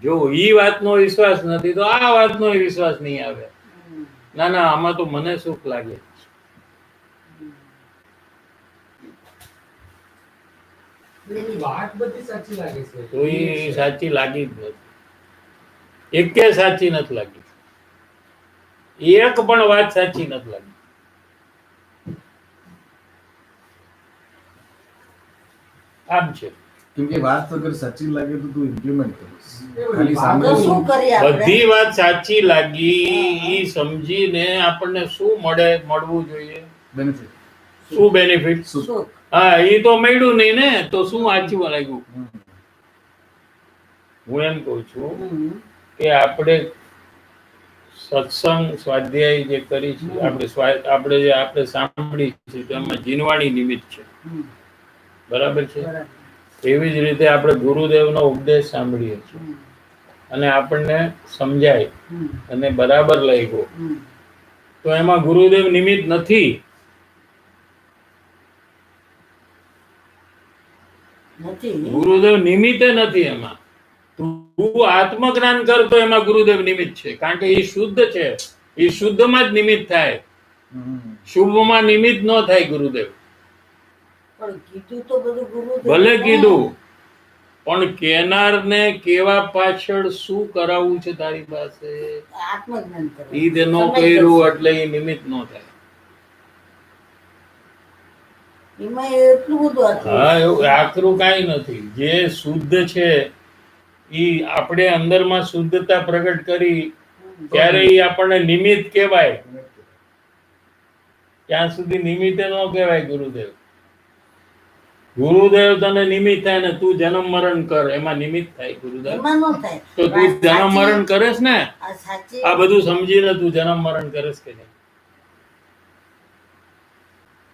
જો ઈ વાતનો વિશ્વાસ નથી તો આ વાતનો વિશ્વાસ નહીં આવે. ના ના, આમાં તો મને સુખ લાગે. એની વાત બધી સાચી લાગે છે. તો એ સાચી લાગી જ નથી. એકે સાચી નથી લાગી. એક પણ વાત સાચી નથી લાગી. આમ છે. કેમ કે વાત અગર સાચી લાગે તો તું ઇમ્પ્લિમેન્ટ કરીશ. એ ખાલી વાત સામે તો શું કરીએ આપણે? બધી વાત સાચી લાગી ઈ સમજીને આપણને શું મળવું જોઈએ? બેનિફિટ શું બેનિફિટ? સુખ. હા, એ તો મળ્યું નહીં ને, તો શું વાંચવું લાગ્યું? હું એમ કઉ છું હમ. કે આપણે સત્સંગ સ્વાધ્યાય જે કરી છે, આપણે જે આપણે સાંભળી છે તેમાં જીનવાણી નિમિત્ત છે. હમ. બરાબર છે. બરાબર. એવી જ રીતે આપણે ગુરુદેવનો ઉપદેશ સાંભળીએ છીએ હમ. અને આપણને સમજાય હમ. અને બરાબર લાગ્યો, હમ. તો એમાં ગુરુદેવ નિમિત્ત નથી. નથી. ગુરુદેવ નિમિત્તે નથી એમાં. તું આત્મજ્ઞાન કર તો એમાં ગુરુદેવ નિમિત્ત છે, કારણ કે એ શુદ્ધ છે. એ શુદ્ધમાં જ નિમિત્ત થાય, શુભમાં નિમિત્ત ન થાય ગુરુદેવ. પણ કીધું તો બધું ગુરુદેવ ભલે ને. કીધું, પણ કેનારને કેવા પાછળ શું કરાવવું છે તારી પાસે, આત્મજ્ઞાન કરે. ઈ તે નો સમય કર્યું દર્શન. એટલે એ નિમિત્ત નો થાય. એમાં એટલું બધું આટલું. હા, એવું આકરું કાંઈ નથી. જે શુદ્ધ છે ઈ આપણે અંદરમાં શુદ્ધતા પ્રગટ કરી હમ. ત્યારે ઈ આપણને નિમિત્ત કહેવાય. ત્યાં સુધી નિમિત્તે ન કહેવાય ગુરુદેવ. ગુરુદેવ તને નિમિત્ત થાય ને તું જન્મ મરણ કર, એમાં નિમિત્ત થાય ગુરુદેવ. એમાં ન થાય. તો તું વાત જન્મ સાચી- મરણ કરેશ ને, આ સાચી આ બધું સમજીને તું જન્મ મરણ કરેશ કે નહીં?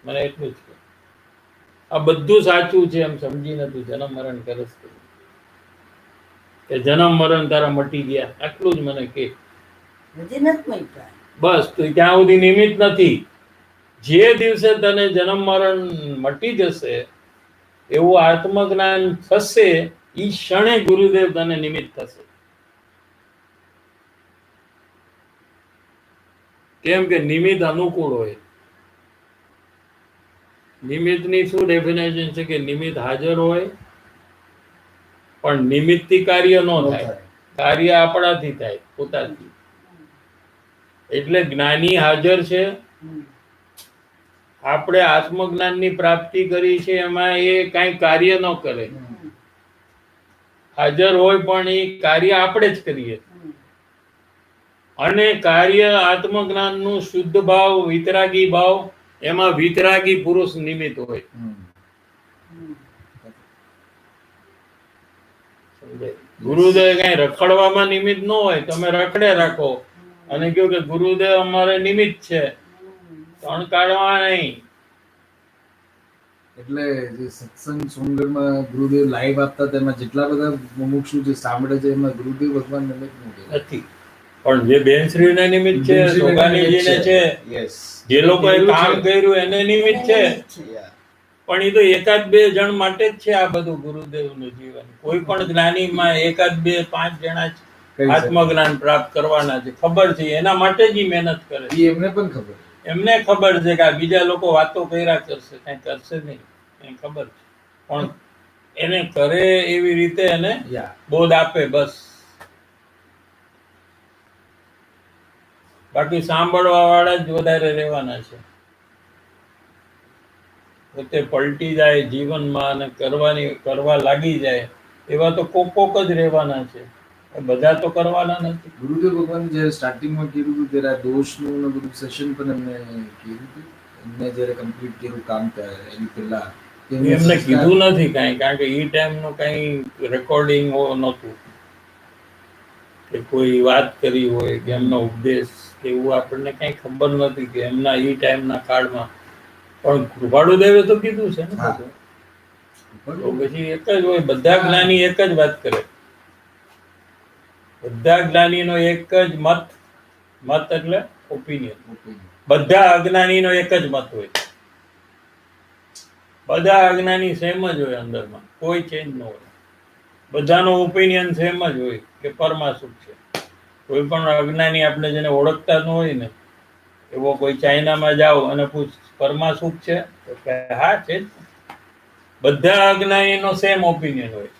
મને એટલું જ કહે. આ બધું સાચું છે એમ સમજીને તું જન્મ મરણ કરેશ કે નહીં? કે જન્મ મરણ તારા મટી ગયા, આટલું જ મને કે. હજી નથી મળતા. બસ, તો ત્યાં સુધી નિમિત્ત નથી. જે દિવસે તને જન્મ મરણ મટી જશે, એવું આત્મજ્ઞાન થશે, ઈ ક્ષણે ગુરુદેવ તને નિમિત્ત થશે. કેમ કે નિમિત્ત અનુકૂળ હોય. નિમિત્તની શું ડેફિનેશન છે કે નિમિત્ત હાજર હોય પણ નિમિત્તથી કાર્ય ન થાય, કાર્ય આપણાથી થાય, પોતાથી. એટલે જ્ઞાની હાજર છે, હમ. આપણે આત્મજ્ઞાનની પ્રાપ્તિ કરી છે, એમાં એ કાંઈ કાર્ય ન કરે. હાજર હોય પણ એ કાર્ય આપણે જ કરીએ. હમ. અને કાર્ય આત્મજ્ઞાનનું શુદ્ધ ભાવ, વિતરાગી ભાવ, એમાં વિતરાગી પુરુષ નિમિત્ત હોય. હમ. સમજાય? ગુરુદેવ કઈ રખડવામાં નિમિત્ત ન હોય. તમે રખડે રાખો અને કહો કે ગુરુદેવ અમારે નિમિત્ત છે, ત્રણ કાઢવા નહીં. એટલે જે સત્સંગ સોનગઢમાં ગુરુદેવ લાઈવ આપતા હતા એમાં જેટલા બધા મુમુક્ષુ જે સાંભળે છે એમાં ગુરુદેવ ભગવાન નિમિત્ત નથી, પણ જે બેનશ્રીને નિમિત્ત છે, સોગાનીજીને છે, જે લોકોએ કામ કર્યું એને નિમિત્ત છે. પણ એ તો એકાદ બે જણ માટે જ છે આ બધું ગુરુદેવનું જીવન. કોઈ પણ જ્ઞાનીમાં એકાદ બે 5 જણા જ આત્મજ્ઞાન પ્રાપ્ત કરવાના છે, ખબર છે, એના માટે જ ઈ મહેનત કરે છે. એમને પણ ખબર. એમને ખબર છે કે આ બીજા લોકો વાતો કર્યા કરશે, કઈ કરશે નહીં, એને ખબર છે. પણ એને કરે એવી રીતે એને બોધ આપે, બસ. બાકી સાંભળવા વાળા જ વધારે રહેવાના છે. પોતે પલટી જાય જીવનમાં અને કરવા લાગી જાય એવા તો કોક જ રહેવાના છે, બધા તો કરવાના નથી. ગુરુદેવ ભગવાન જે સ્ટાર્ટિંગમાં કીધું હતું ત્યારે દોષનું ને બધું સેશન પણ એમને કીધું હતું. એમને જ્યારે કમ્પ્લીટ કર્યું કામ એની પહેલા એમને કીધું નથી કાંઈ, કારણ કે એ ટાઈમનું કાંઈ રેકોર્ડિંગ નહોતું કે કોઈ વાત કરી હોય કે એમનો ઉપદેશ કે એવું આપણને કાંઈ ખબર નથી કે એમના એ ટાઈમના કાળમાં. પણ કૃપાળુદેવે તો કીધું છે ને બધું. તો પછી એક જ હોય, બધા જ્ઞાની એક જ વાત કરે, બધા જ્ઞાનીનો એક જ મત. મત એટલે ઓપિનિયન. બધા અજ્ઞાનીનો એક જ મત હોય, બધા અજ્ઞાની સેમ જ હોય અંદરમાં, કોઈ ચેન્જ ન હોય. બધાનો ઓપિનિયન સેમ જ હોય કે પરમાસુખ છે. કોઈ પણ અજ્ઞાની આપણે જેને ઓળખતા ન હોય ને, એવો કોઈ ચાઇનામાં જાઓ અને પૂછ પરમાસુખ છે, તો કે હા છે જ. બધા અજ્ઞાનીનો સેમ ઓપિનિયન હોય.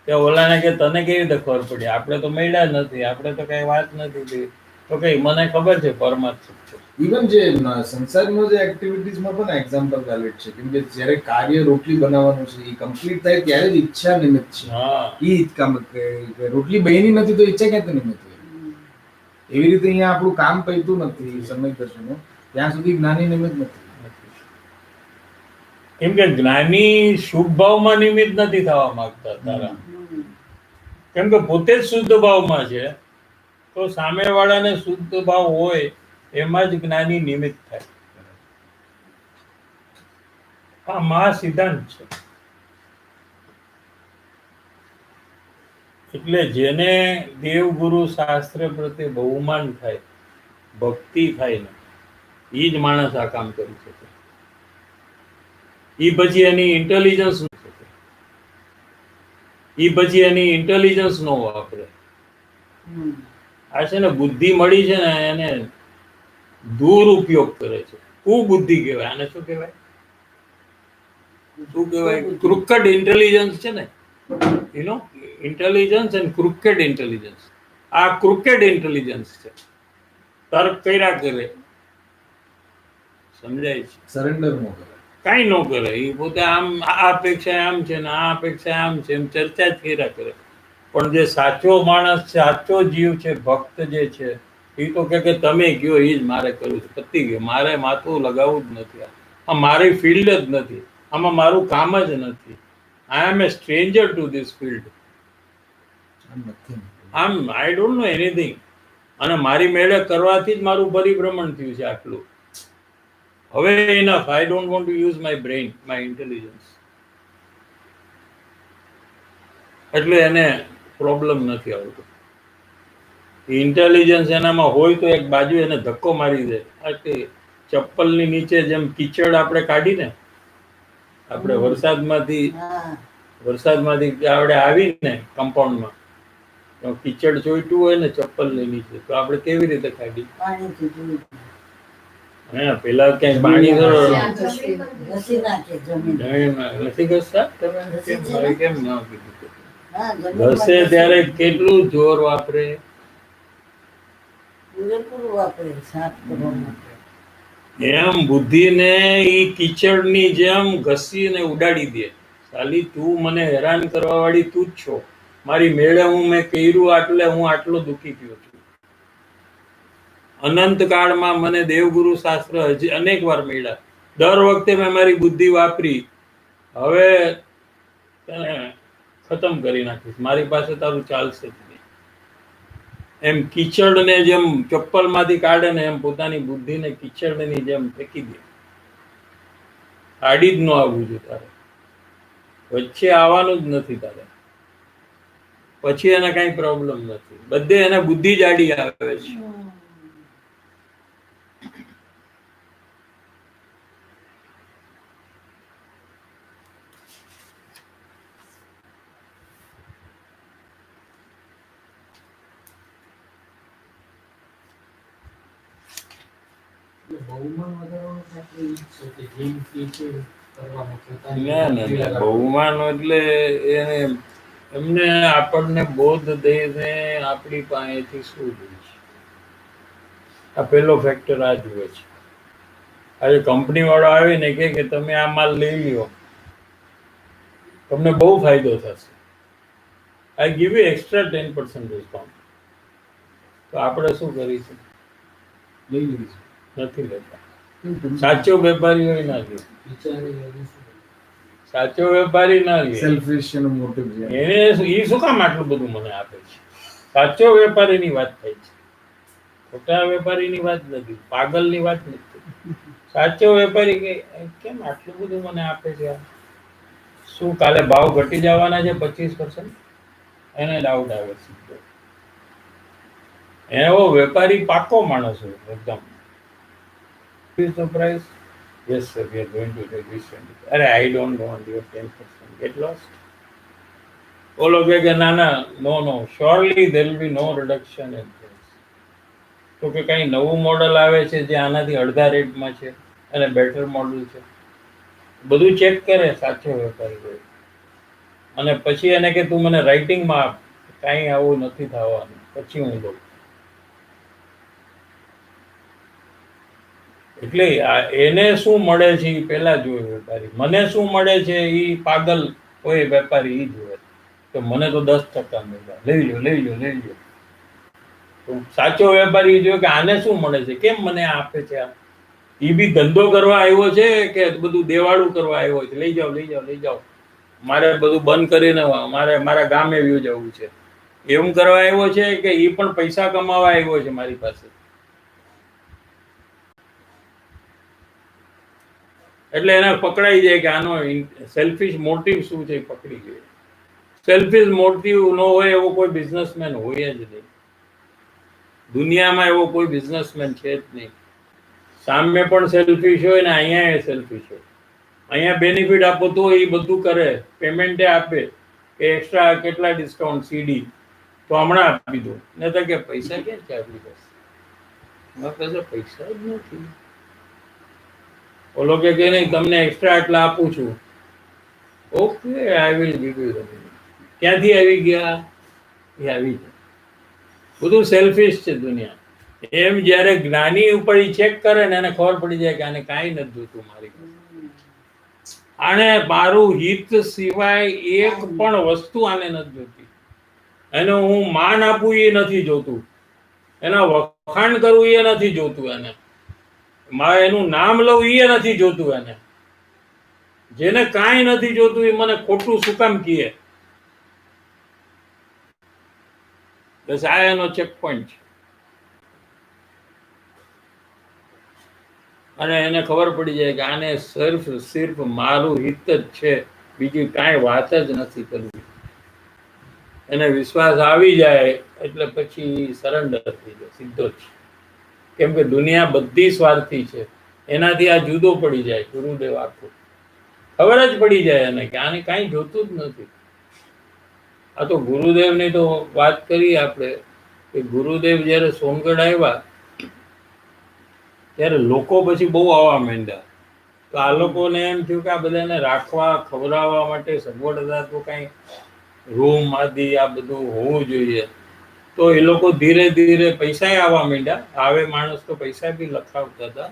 કે ઓલાને કે તને કેવી રીતે ખબર પડી? આપણે તો મળ્યા જ નથી, આપણે તો કઈ વાત નથી થઈ. તો કઈ મને ખબર છે પરમાસુખ છે. ઇવન જે સંસારમાં જે એક્ટિવિટીઝમાં પણ એક્ઝામ્પલ વેલિડ છે, કેમ કે જ્યારે કાર્ય રોટલી બનાવવાનું છે એ કમ્પ્લીટ થાય ત્યારે જ ઈચ્છા નિમિત્ત છે. હા, એ કામ કે રોટલી બની નથી તો ઈચ્છા ક્યાંથી નિમિત્ત હોય? એવી રીતે અહીંયા આપણું કામ પૈતું નથી સમય દર્શનનું, ત્યાં સુધી જ્ઞાની નિમિત્ત નથી. કેમ કે જ્ઞાની શુભ ભાવમાં નિમિત્ત નથી થવા માંગતા તારા. કેમ કે પોતે જ શુદ્ધ ભાવમાં છે, તો સામેવાળાને શુદ્ધ ભાવ હોય એમાં જ જ્ઞાની નિમિત્ત થાય. આ મહા સિદ્ધાંત છે. એટલે જેને દેવગુરુ શાસ્ત્ર પ્રત્યે બહુમાન થાય, ભક્તિ થાય ને, એ જ માણસ આ કામ કરી શકે. એ પછી એની ઇન્ટેલિજન્સ નો વાપરે. આ છે ને બુદ્ધિ મળી છે ને એને દુરુપયોગ કરે છે. કુબુદ્ધિ કહેવાય આને. શું કહેવાય? ક્રુકેડ ઇન્ટેલિજન્સ છે ને, ઇન્ટેલિજન્સ એન્ડ ક્રુકેડ ઇન્ટેલિજન્સ. આ ક્રુકેડ ઇન્ટેલિજન્સ છે. તર્ક કર્યા કરે, સમજાય છે? સરેન્ડર ન કરે, કાંઈ ન કરે. એ પોતે આમ આ અપેક્ષા આમ છે ને આ અપેક્ષા આમ છે એમ ચર્ચા જ કર્યા કરે. પણ જે સાચો માણસ, સાચો જીવ છે, ભક્ત જે છે, એ તો કે તમે કયો એ જ મારે કરવું છે, પતી ગયું. મારે માથું લગાવવું જ નથી. આ મારી ફિલ્ડ જ નથી, આમાં મારું કામ જ નથી. I am a stranger to this field. I don't know anything. અને મારી મેળે કરવાથી જ મારું પરિભ્રમણ થયું છે આટલું. હવે enough. I don't want to use my brain, my intelligence. એટલે એને પ્રોબ્લેમ નથી આવતો. ઇન્ટેલિજન્સ એનામાં હોય તો એક બાજુ એને ધક્કો મારી દે. ચપ્પલની નીચે જેમ કીચડ આપણે કાઢીને, આપણે વરસાદમાંથી આપણે આવીને કમ્પાઉન્ડમાં કીચડ ચોઈટું હોય ને ચપ્પલની નીચે, તો આપણે કેવી રીતે કાઢી? હા, પેલા ક્યાંય પાણી નથી ઘસતા. કેમ ના કીધું? ઘસે ત્યારે કેટલું જોર વાપરે? એમ બુદ્ધિને ઈ કીચડની જેમ ઘસીને ઉડાડી દે. ખાલી તું મને હેરાન કરવા વાળી તું જ છો. મારી મેળે મેં કર્યું એટલે હું આટલો દુઃખી થયો છું. અનંત કાળમાં મને દેવગુરુ શાસ્ત્ર હજી અનેક વાર મળ્યા. દર વખતે મેં મારી બુદ્ધિ વાપરી. હવે ખતમ કરી નાખીશ, મારી પાસે તારું ચાલશે જ નહીં. એમ કીચડને જેમ ચપ્પલમાંથી કાઢે ને એમ પોતાની બુદ્ધિને કીચડની જેમ ફેંકી દે. આડી જ ન આવવું જોઈએ તારે, વચ્ચે આવવાનું જ નથી તારે. પછી એને કઈ પ્રોબ્લેમ નથી. બધે એને બુદ્ધિ જ આડી આવે છે. બહુમાન એટલે એને એમને આપણને બોધ દઈને આપણી પાસેથી શું જોઈએ છે? આ પેલો ફેક્ટર આ જુએ છે. આજે કંપની વાળો આવીને કે તમે આ માલ લઈ લ્યો, તમને બહુ ફાયદો થશે. આઈ ગીવ યુ એક્સ્ટ્રા 10% ડિસ્કાઉન્ટ. તો આપણે શું કરીશું? લઈ લઈશું. નથી લેતા. સાચો વેપારી હોય ના લે. સાચો વેપારી ના લે. સેલ્ફિશ એનો મોટિવ છે. એને એ શું કામ આટલું બધું મને આપે છે? સાચો વેપારીની વાત થાય છે, ખોટા વેપારીની વાત નથી, પાગલની વાત નથી. સાચો વેપારી કેમ આટલું બધું મને આપે છે? શું કાલે ભાવ ઘટી જવાના છે 25%? એને ડાઉટ આવે છે. એવો વેપારી પાકો માણસ હોય એકદમ. Is the price? Yes, sir. We are going to take this 20. I don't want your 10%. Get lost. ઓલો કે ના ના, no no, surely there will be no reduction in price. તો કે કઈ નવું મોડલ આવે છે જે આનાથી અડધા રેટમાં છે અને બેટર મોડલ છે, બધું ચેક કરે સાચો વેપારી હોય. અને પછી એને કે તું મને રાઇટિંગમાં આપ, કાંઈ આવું નથી થવાનું, પછી હું લઉં. એટલે એને શું મળે છે એ પેલા જોવે વેપારી. મને શું મળે છે એ પાગલ હોય વેપારી, એ જોવે તો મને તો 10% મળ્યા, લઈ લો લઈ લો લઈ લો. તો સાચો વેપારી જોવે કે આને શું મળે છે, કેમ મને આપે છે આ. એ બી ધંધો કરવા આવ્યો છે કે બધું દેવાળું કરવા આવ્યો છે, લઈ જાઓ લઈ જાઓ લઈ જાઓ, મારે બધું બંધ કરીને મારે મારા ગામે વ્યુ જવું છે, એવું કરવા આવ્યો છે કે એ પણ પૈસા કમાવા આવ્યો છે મારી પાસે. એટલે એને પકડાઈ જાય કે આનો સેલ્ફિશ મોટિવ શું છે, પકડી જાય. સેલ્ફિશ મોટિવ ન હોય એવો કોઈ બિઝનેસમેન હોય જ નહીં દુનિયામાં, એવો કોઈ બિઝનેસમેન છે જ નહીં. સામે પણ સેલ્ફિશ હોય ને અહીંયા સેલ્ફિશ હોય. અહીંયા બેનિફિટ આપો તો એ બધું કરે, પેમેન્ટે આપે કે એક્સ્ટ્રા કેટલા ડિસ્કાઉન્ટ સીડી તો હમણાં આપી દો, ને તો કે પૈસા ક્યાં છે આપણી પાસે, મારી પાસે પૈસા જ નથી. ઓલો કે નહીં તમને એક્સ્ટ્રા આટલા આપું છું, okay I will give you. ક્યાંથી આવી ગયા એ આવી જાય. બધું સેલ્ફિશ છે દુનિયા. એમ જ્યારે જ્ઞાની ઉપર ચેક કરે ને એને ખબર પડી જાય કે આને કાંઈ નથી જોતું મારી પાસે, આને મારું હિત સિવાય એક પણ વસ્તુ આને નથી જોતી. એને હું માન આપું એ નથી જોતું, એના વખાણ કરવું એ નથી જોતું, એને મારે એનું નામ લઉં એ નથી જોતું. એને જેને કાંઈ નથી જોતું એ મને ખોટું શું કામ કહે, બસ આ એનો ચેક પોઈન્ટ છે. અને એને ખબર પડી જાય કે આને સિર્ફ મારું હિત જ છે, બીજી કાંઈ વાત જ નથી કરવી. એને વિશ્વાસ આવી જાય એટલે પછી સરેન્ડર થઈ જાય સીધો જ. કેમ કે દુનિયા બધી સ્વાર્થી છે, એનાથી આ જુદો પડી જાય. ગુરુદેવ આખું ખબર જ પડી જાય એને કે આને કાંઈ જોતું જ નથી. આ તો ગુરુદેવની તો વાત કરી આપણે કે ગુરુદેવ જ્યારે સોનગઢ આવ્યા ત્યારે લોકો પછી બહુ આવવા માંડ્યા. તો આ લોકોને એમ થયું કે આ બધાને રાખવા ખવડાવવા માટે સગવડ હતા તો કાંઈ રૂમ આદિ આ બધું હોવું જોઈએ. તો એ લોકો ધીરે ધીરે પૈસા આવવા માંડ્યા. આવે માણસ તો પૈસા બી લખાવતા હતા.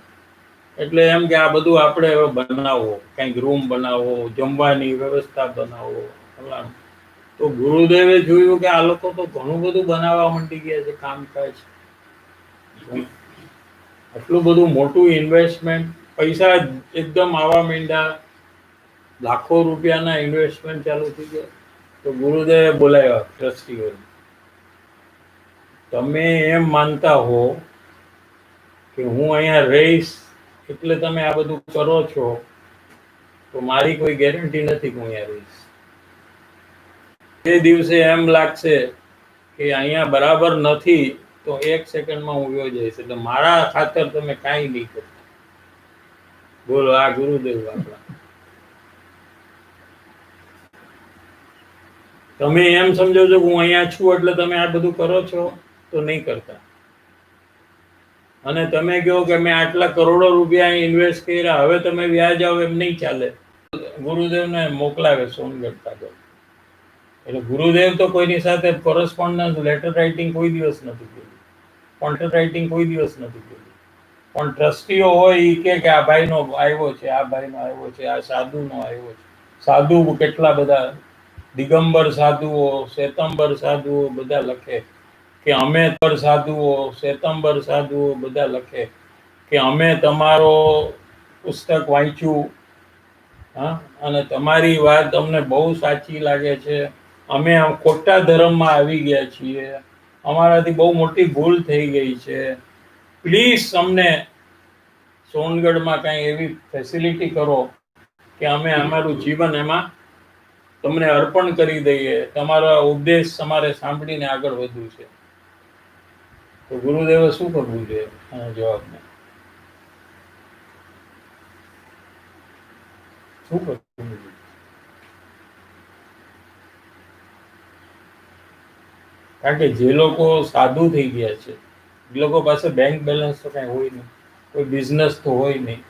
એટલે એમ કે આ બધું આપણે હવે બનાવો, કંઈક રૂમ બનાવો, જમવાની વ્યવસ્થા બનાવો ફલાણું. તો ગુરુદેવે જોયું કે આ લોકો તો ઘણું બધું બનાવવા માંડી ગયા છે કામકાજ. આટલું બધું મોટું ઇન્વેસ્ટમેન્ટ, પૈસા એકદમ આવવા માંડ્યા, લાખો રૂપિયાના ઇન્વેસ્ટમેન્ટ ચાલુ થઈ ગયા. તો ગુરુદેવે બોલાવ્યા ટ્રસ્ટીઓને, તમે એમ માનતા હો કે હું અહીંયા રહીશ એટલે તમે આ બધું કરો છો, તો મારી કોઈ ગેરંટી નથી કે હું અહીંયા રહીશ. તે દિવસે એમ લાગશે કે અહીંયા બરાબર નથી તો 1 સેકન્ડમાં હું વયો જઈશ, એટલે મારા ખાતર તમે કાંઈ નહીં કરો. બોલો, આ ગુરુદેવ આપણા. તમે એમ સમજો છો કે હું અહીંયા છું એટલે તમે આ બધું કરો છો, તો નહીં કરતા. અને તમે કહો કે મેં આટલા કરોડો રૂપિયા ઇન્વેસ્ટ કર્યા, હવે તમે વ્યાજ આવો, એમ નહીં ચાલે. ગુરુદેવને મોકલાવે સોનગઢ કાગળ. એટલે ગુરુદેવ તો કોઈની સાથે કોરસ્પોન્ડન્સ લેટર રાઇટિંગ કોઈ દિવસ નથી કર્યું, કોન્ટ્રાક્ટ રાઇટિંગ કોઈ દિવસ નથી કર્યું. પણ ટ્રસ્ટીઓ હોય એ કે આ ભાઈનો આવ્યો છે, આ ભાઈનો આવ્યો છે, આ સાધુનો આવ્યો છે. સાધુ કેટલા બધા, દિગંબર સાધુઓ, શ્વેતંબર સાધુઓ બધા લખે કે અમે સાધુઓ, શ્વેતંબર સાધુઓ બધા લખે કે અમે તમારો પુસ્તક વાંચ્યું, હા, અને તમારી વાત અમને બહુ સાચી લાગે છે. અમે ખોટા ધર્મમાં આવી ગયા છીએ, અમારાથી બહુ મોટી ભૂલ થઈ ગઈ છે. પ્લીઝ અમને સોનગઢમાં કાંઈ એવી ફેસિલિટી કરો કે અમે અમારું જીવન એમાં તમને અર્પણ કરી દઈએ. તમારો ઉપદેશ અમારે સાંભળીને આગળ વધવું છે. તો ગુરુદેવે શું કરવું જોઈએ આના જવાબમાં? શું કરવું જોઈએ? કારણ કે જે લોકો સાધુ થઈ ગયા છે એ લોકો પાસે બેંક બેલેન્સ તો કાંઈ હોય નહીં, કોઈ બિઝનેસ તો હોય નહીં,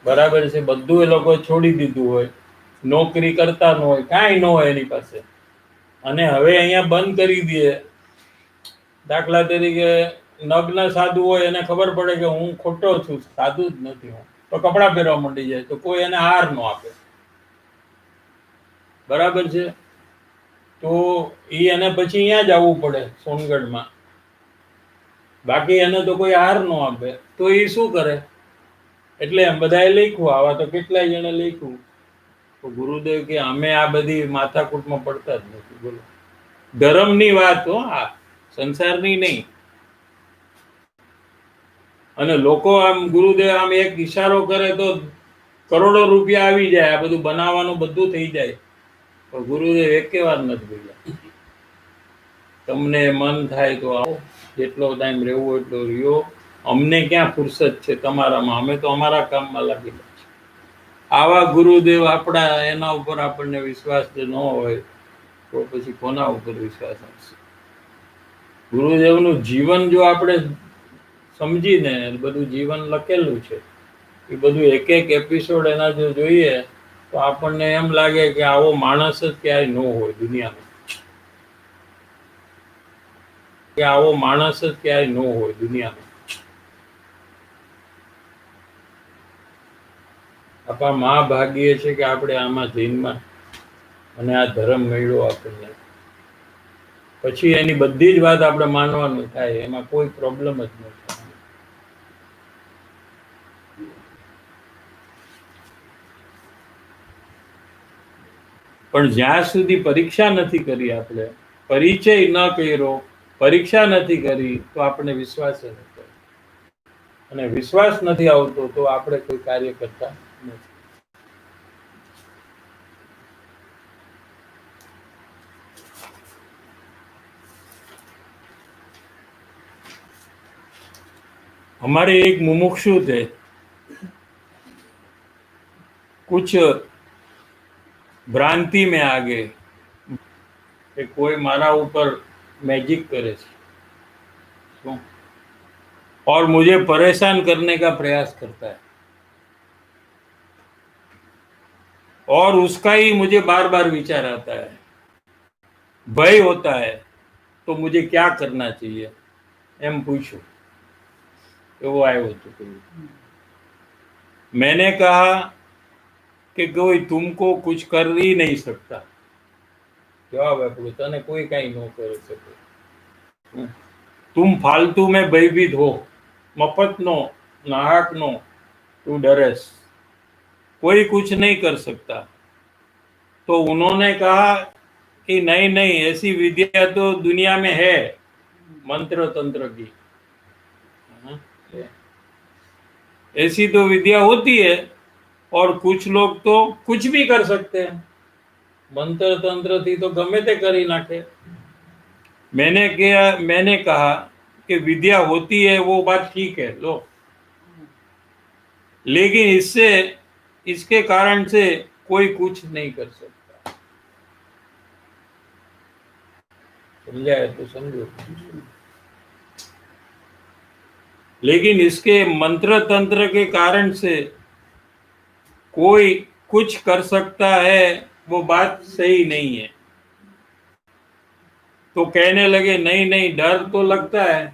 બરાબર છે, બધું એ લોકો છોડી દીધું હોય, નોકરી કરતા ન હોય, કાંઈ ન હોય એની પાસે, અને હવે અહીંયા બંધ કરી દે. દાખલા તરીકે નગ્ન સાધુ હોય, એને ખબર પડે કે હું ખોટો છું, સાધુ જ નથી હું, તો કપડાં પહેરવા માંડી જાય, તો કોઈ એને હાર ન આપે, બરાબર છે. તો એને પછી અહીંયા જ આવવું પડે સોનગઢમાં, બાકી એને તો કોઈ હાર ન આપે, તો એ શું કરે? એટલે એમ બધાએ લખ્યું, આવા તો કેટલાય જણે લખ્યું. તો ગુરુદેવ કે અમે આ બધી માથાકૂટમાં પડતા જ નથી. બોલો, ધર્મની વાત હો, આ સંસારની નહીં. અને લોકો આમ ગુરુદેવ આમ એક ઈશારો કરે તો કરોડો રૂપિયા આવી જાય, આ બધું બનાવવાનું બધું થઈ જાય. તો ગુરુદેવ એકે વાર નથી બોલ્યા, તમને મન થાય તો આવો, જેટલો ટાઈમ રહેવો એટલો રહ્યો, અમને ક્યાં ફુરસત છે તમારામાં, અમે તો અમારા કામમાં લાગેલા છે. આવા ગુરુદેવ આપણા, એના ઉપર આપણને વિશ્વાસ જ ન હોય તો પછી કોના ઉપર વિશ્વાસ આવશે? ગુરુદેવનું જીવન જો આપણે સમજીને બધું જીવન લખેલું છે, એ બધું એક એક એપિસોડ એના જો જોઈએ તો આપણને એમ લાગે કે આવો માણસ જ ક્યાંય ન હોય દુનિયામાં, કે આવો માણસ જ ક્યાંય ન હોય દુનિયામાં. આપણા મહાભાગ્ય છે કે આપણે આમાં જૈનમાં અને આ ધર્મ મળ્યો આપણને, પછી એની બધી જ વાત આપણે માનવાનું થાય, એમાં કોઈ પ્રોબ્લેમ જ ન થાય. પણ જ્યાં સુધી પરીક્ષા નથી કરી, આપણે પરિચય ન કર્યો, પરીક્ષા નથી કરી, તો આપણે વિશ્વાસ નથી કર્યો, અને વિશ્વાસ નથી આવતો તો આપણે કોઈ કાર્ય કરતા નથી. हमारे एक मुमुक्षु थे, कुछ भ्रांति में आ गए कि कोई मारा ऊपर मैजिक करे और मुझे परेशान करने का प्रयास करता है, और उसका ही मुझे बार बार विचार आता है, भय होता है, तो मुझे क्या करना चाहिए एम पूछो। वो आए हो तो मैंने कहा कि कोई तुमको कुछ कर ही नहीं सकता। जवाब है, तने कोई कहीं न कर सके, तुम फालतू में भयभीत हो, मफत नो नाहक नो तू डरेस, कोई कुछ नहीं कर सकता। तो उन्होंने कहा कि नहीं नहीं, ऐसी विद्या तो दुनिया में है, मंत्र तंत्र की, ऐसी तो विद्या होती है, और कुछ लोग तो कुछ भी कर सकते हैं, मंत्र तंत्र थी तो गमे ते करी नाखे। मैंने कहा कि विद्या होती है वो बात ठीक है, लो, लेकिन इसके कारण से कोई कुछ नहीं कर सकता। समझा है तो समझो, लेकिन इसके मंत्र तंत्र के कारण से कोई कुछ कर सकता है, वो बात सही नहीं है। तो कहने लगे नहीं नहीं, डर तो लगता है।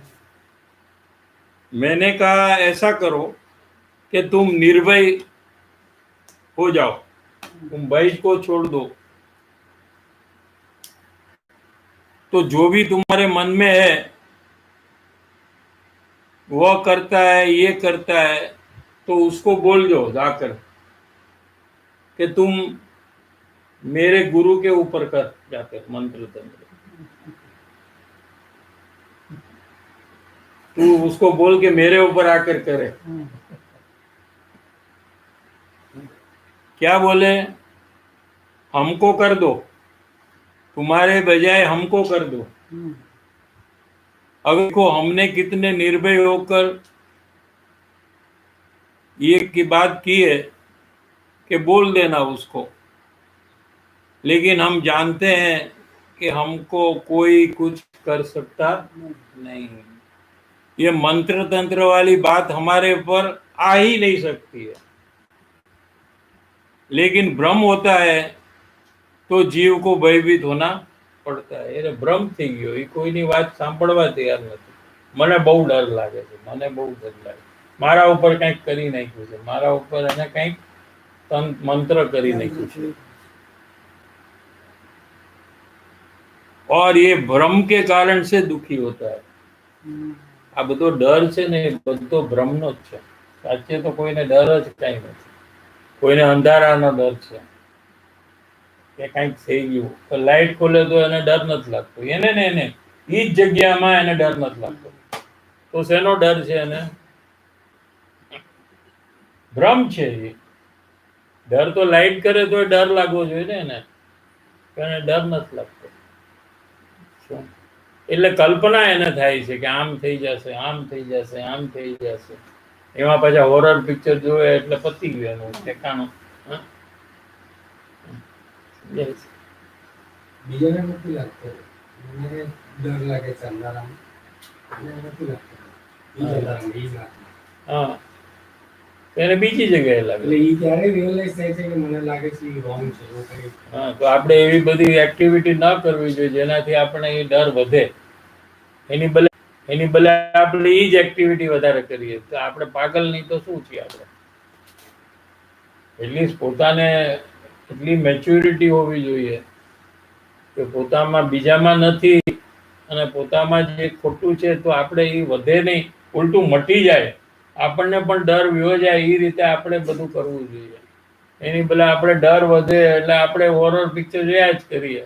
मैंने कहा ऐसा करो कि तुम निर्भय हो जाओ, तुम भय को छोड़ दो, तो जो भी तुम्हारे मन में है वह करता है, ये करता है, तो उसको बोल दो जाकर कि तुम मेरे गुरु के ऊपर कर जाकर मंत्र तंत्र, तू उसको बोल के मेरे ऊपर आकर करे। क्या बोले? हमको कर दो, तुम्हारे बजाय हमको कर दो। अगर को हमने कितने निर्भय होकर ये की बात की है कि बोल देना उसको, लेकिन हम जानते हैं कि हमको कोई कुछ कर सकता नहीं। ये मंत्र तंत्र वाली बात हमारे ऊपर आ ही नहीं सकती है। लेकिन भ्रम होता है तो जीव को भयभीत होना પડતા है। એટલે ભ્રમ થઈ ગયો, એ કોઈની વાત સાંભળવા તૈયાર નથી। મને બહુ ડર લાગે છે, મને બહુ ડર લાગે। મારા ઉપર કંઈક કરી નાખ્યું છે, મારા ઉપર એને કંઈક મંત્ર કરી નાખ્યું છે। और ये भ्रम के कारण से दुखी होता है। આ બધો ડર છે ને એ બધો ભ્રમનો જ છે। સાચે તો કોઈને ડર જ કાંઈ નથી। કોઈને અંધારાનો ડર છે કે કંઈક થઈ ગયું, તો લાઈટ ખોલે તો એને ડર નથી લાગતો। એને ને એને એ જ જગ્યામાં એને ડર નથી લાગતો। તો શેનો ડર છે એને? ભ્રમ છે એ। ડર તો લાઈટ કરે તો ડર લાગવો જોઈએ ને એને, એને ડર નથી લાગતો। શું? એટલે કલ્પના એને થાય છે કે આમ થઈ જશે, આમ થઈ જશે, આમ થઈ જશે। એમાં પાછા હોરર પિક્ચર જોવે એટલે પતી ગયું એનું ઠેકાણું। Yes. બીજાને નથી લાગતો, મને ડર લાગે છે અંધારામાં, મને નથી લાગતો બીજા અંધારામાં એ લાગે। હા, એને બીજી જગ્યાએ લાગે। એટલે એ ત્યારે રિયલાઇઝ થાય છે કે મને લાગે છે એ રોંગ છે એવું કંઈ। હા, તો આપણે એવી બધી એક્ટિવિટી ન કરવી જોઈએ જેનાથી આપણે એ ડર વધે। એની બદલે આપણે એ જ એક્ટિવિટી વધારે કરીએ તો આપણે પાગલ નહીં તો શું છીએ આપણે? એટલીસ્ટ પોતાને એટલી મેચ્યોરિટી હોવી જોઈએ કે પોતામાં બીજામાં નથી અને પોતામાં જે ખોટું છે તો આપણે એ વધે નહીં, ઉલટું મટી જાય, આપણને પણ ડર વ્યો જાય, એ રીતે આપણે બધું કરવું જોઈએ। એની બદલે આપણે ડર વધે એટલે આપણે હોરર પિક્ચર જોયા જ કરીએ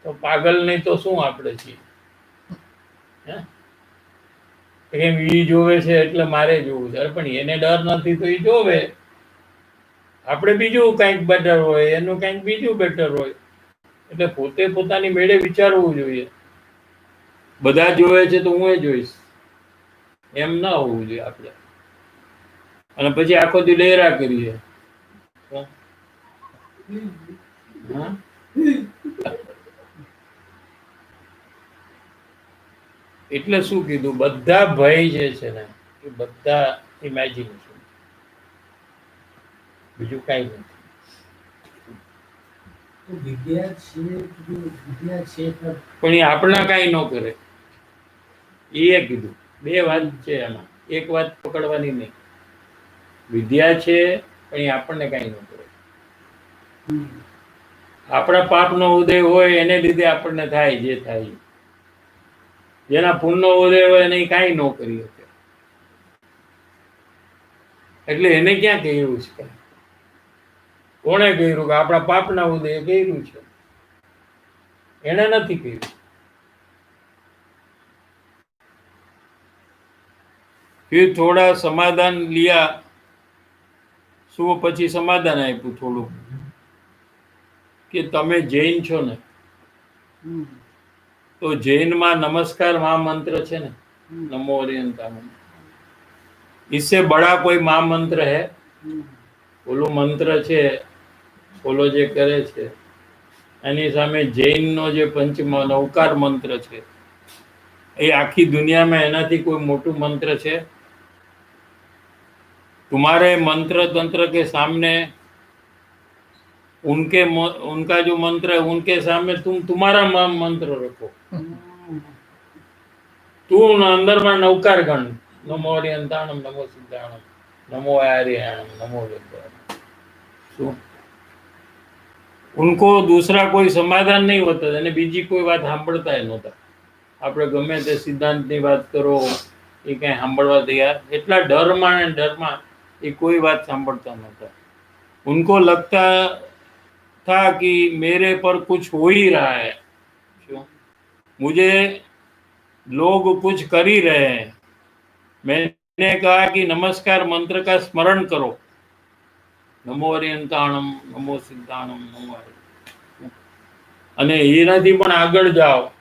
તો પાગલ નહીં તો શું આપણે છીએ? હે, કેમ એ જોવે છે એટલે મારે જોવું છે? અરે પણ એને ડર નથી તો એ જોવે। આપણે બીજું કંઈક બેટર હોય, એનું કંઈક બીજું બેટર હોય। એટલે પોતે પોતાની મેળે વિચારવું જોઈએ। બધા જોવે છે તો હું એ જોઈશ એમ ના હોવું જોઈએ આપણે। અને પછી આખો દી ડેરા કરીએ। હા, એટલે શું કીધું? બધા ભય જે છે ને એ બધા ઇમેજિનેશન, બીજું કાંઈ નથી। તો વિદ્યા છે, વિદ્યા છે પણ એ આપણા કાંઈ ન કરે, એ કીધું। બે વાત છે એમાં, એક વાત પકડવાની નહીં। વિદ્યા છે પણ એ આપણને કાંઈ ન કરે। આપણા પાપનો ઉદય હોય એને લીધે આપણને થાય જે થાય। જેના પુણ્યનો ઉદય હોય એને કાંઈ ન કરી શકે, એટલે એને ક્યાં કર્યું છે? કોણે કર્યું? કે આપણા પાપના ઉદય કર્યું છે, એને નથી કર્યું। फिर थोड़ा समाधान लिया, શું પછી સમાધાન આપ્યું થોડું કે તમે જૈન છો ને, તો જૈનમાં નમસ્કાર મહામંત્ર છે ને, નમો ઓરિયંતાણમ, इससे बड़ा कोई महामंत्र है? ઓલું મંત્ર છે, ઓલો જે કરે છે એની સામે જૈનનો જે નવકાર મંત્ર છે એ આખી દુનિયામાં એનાથી કોઈ મોટું મંત્ર છે? तुम्हारे मंत्र तंत्र के सामने उनका जो मंत्र है उनके सामने तुम तुम्हारा मंत्र रखो। तू अंदर में नौकार गण, नमो ओरियंताणम, नमो सिद्धाणम, नमो आर्याणम, नमो वेदांतम। उनको दूसरा कोई समाधान नहीं होता અને બીજી કોઈ વાત સાંભળતા નહોતા। આપણે ગમે તે સિદ્ધાંતની વાત કરો એ કઈ સાંભળવા તૈયાર, એટલા ડરમાં ને ડરમાં ये कोई बात सांभळता नहोता। उनको लगता था कि मेरे पर कुछ हो ही रहा है, क्यों मुझे लोग कुछ कर ही रहे हैं। मैंने कहा कि नमस्कार मंत्र का स्मरण करो, नमो ओरियंताणम, नमो सिद्धाणम, नमो અને એનાથી પણ આગળ જાઓ,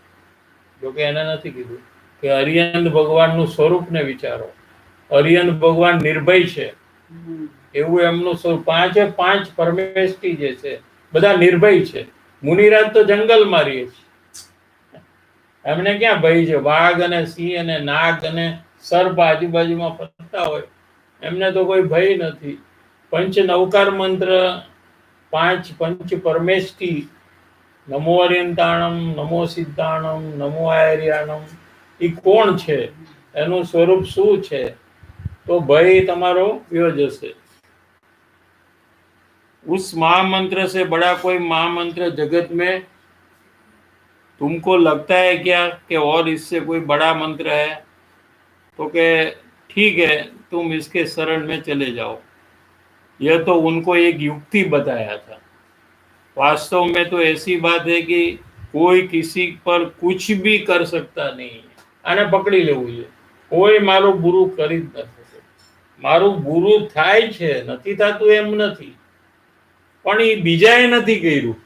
જોકે એને નથી કીધું કે અરિયંત ભગવાનનું સ્વરૂપને વિચારો। અરિયંત ભગવાન નિર્ભય છે એવું એમનું સ્વરૂપ। પાંચ પરમેષ્ટિ જે છે બધા નિર્ભય છે। મુનિરાજ તો જંગલમાં રહે છે, એમને ક્યાં ભય છે? વાઘ અને સિંહ અને નાગ અને સર્પ આજુબાજુમાં ફરતા હોય, એમને તો કોઈ ભય નથી. પંચ નવકાર મંત્ર, 5 પંચ પરમેષ્ઠી, નમો અરિયંતાણમ, નમો સિદ્ધાણમ, નમો આયર્યાણમ, એ કોણ છે? એનું સ્વરૂપ શું છે? તો ભય તમારો વ્યો જશે. उस महामंत्र से बड़ा कोई महामंत्र जगत में तुमको लगता है क्या कि और इससे कोई बड़ा मंत्र है? तो के ठीक है, तुम इसके शरण में चले जाओ. यह तो उनको एक युक्ति बताया था. वास्तव में तो ऐसी बात है कि कोई किसी पर कुछ भी कर सकता नहीं है. आने पकड़ी लेવું છે. કોઈ મારું બુરું કરી જ ન શકે. મારું બુરું થાય છે, નથી થતું એમ નથી, પણ એ બીજાએ નથી કર્યું.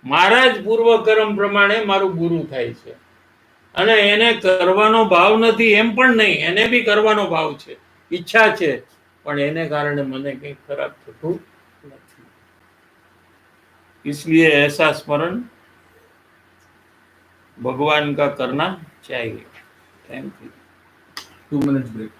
મારા જ પૂર્વ કર્મ પ્રમાણે મારું બુરું થાય છે, અને એને કરવાનો ભાવ નથી એમ પણ નહીં, એને બી કરવાનો ભાવ છે, ઈચ્છા છે, પણ એને કારણે મને કંઈ ખરાબ થતું નથી. इसलिए ऐसा स्मरण भगवान का करना चाहिए. Thank you. 2 minutes break.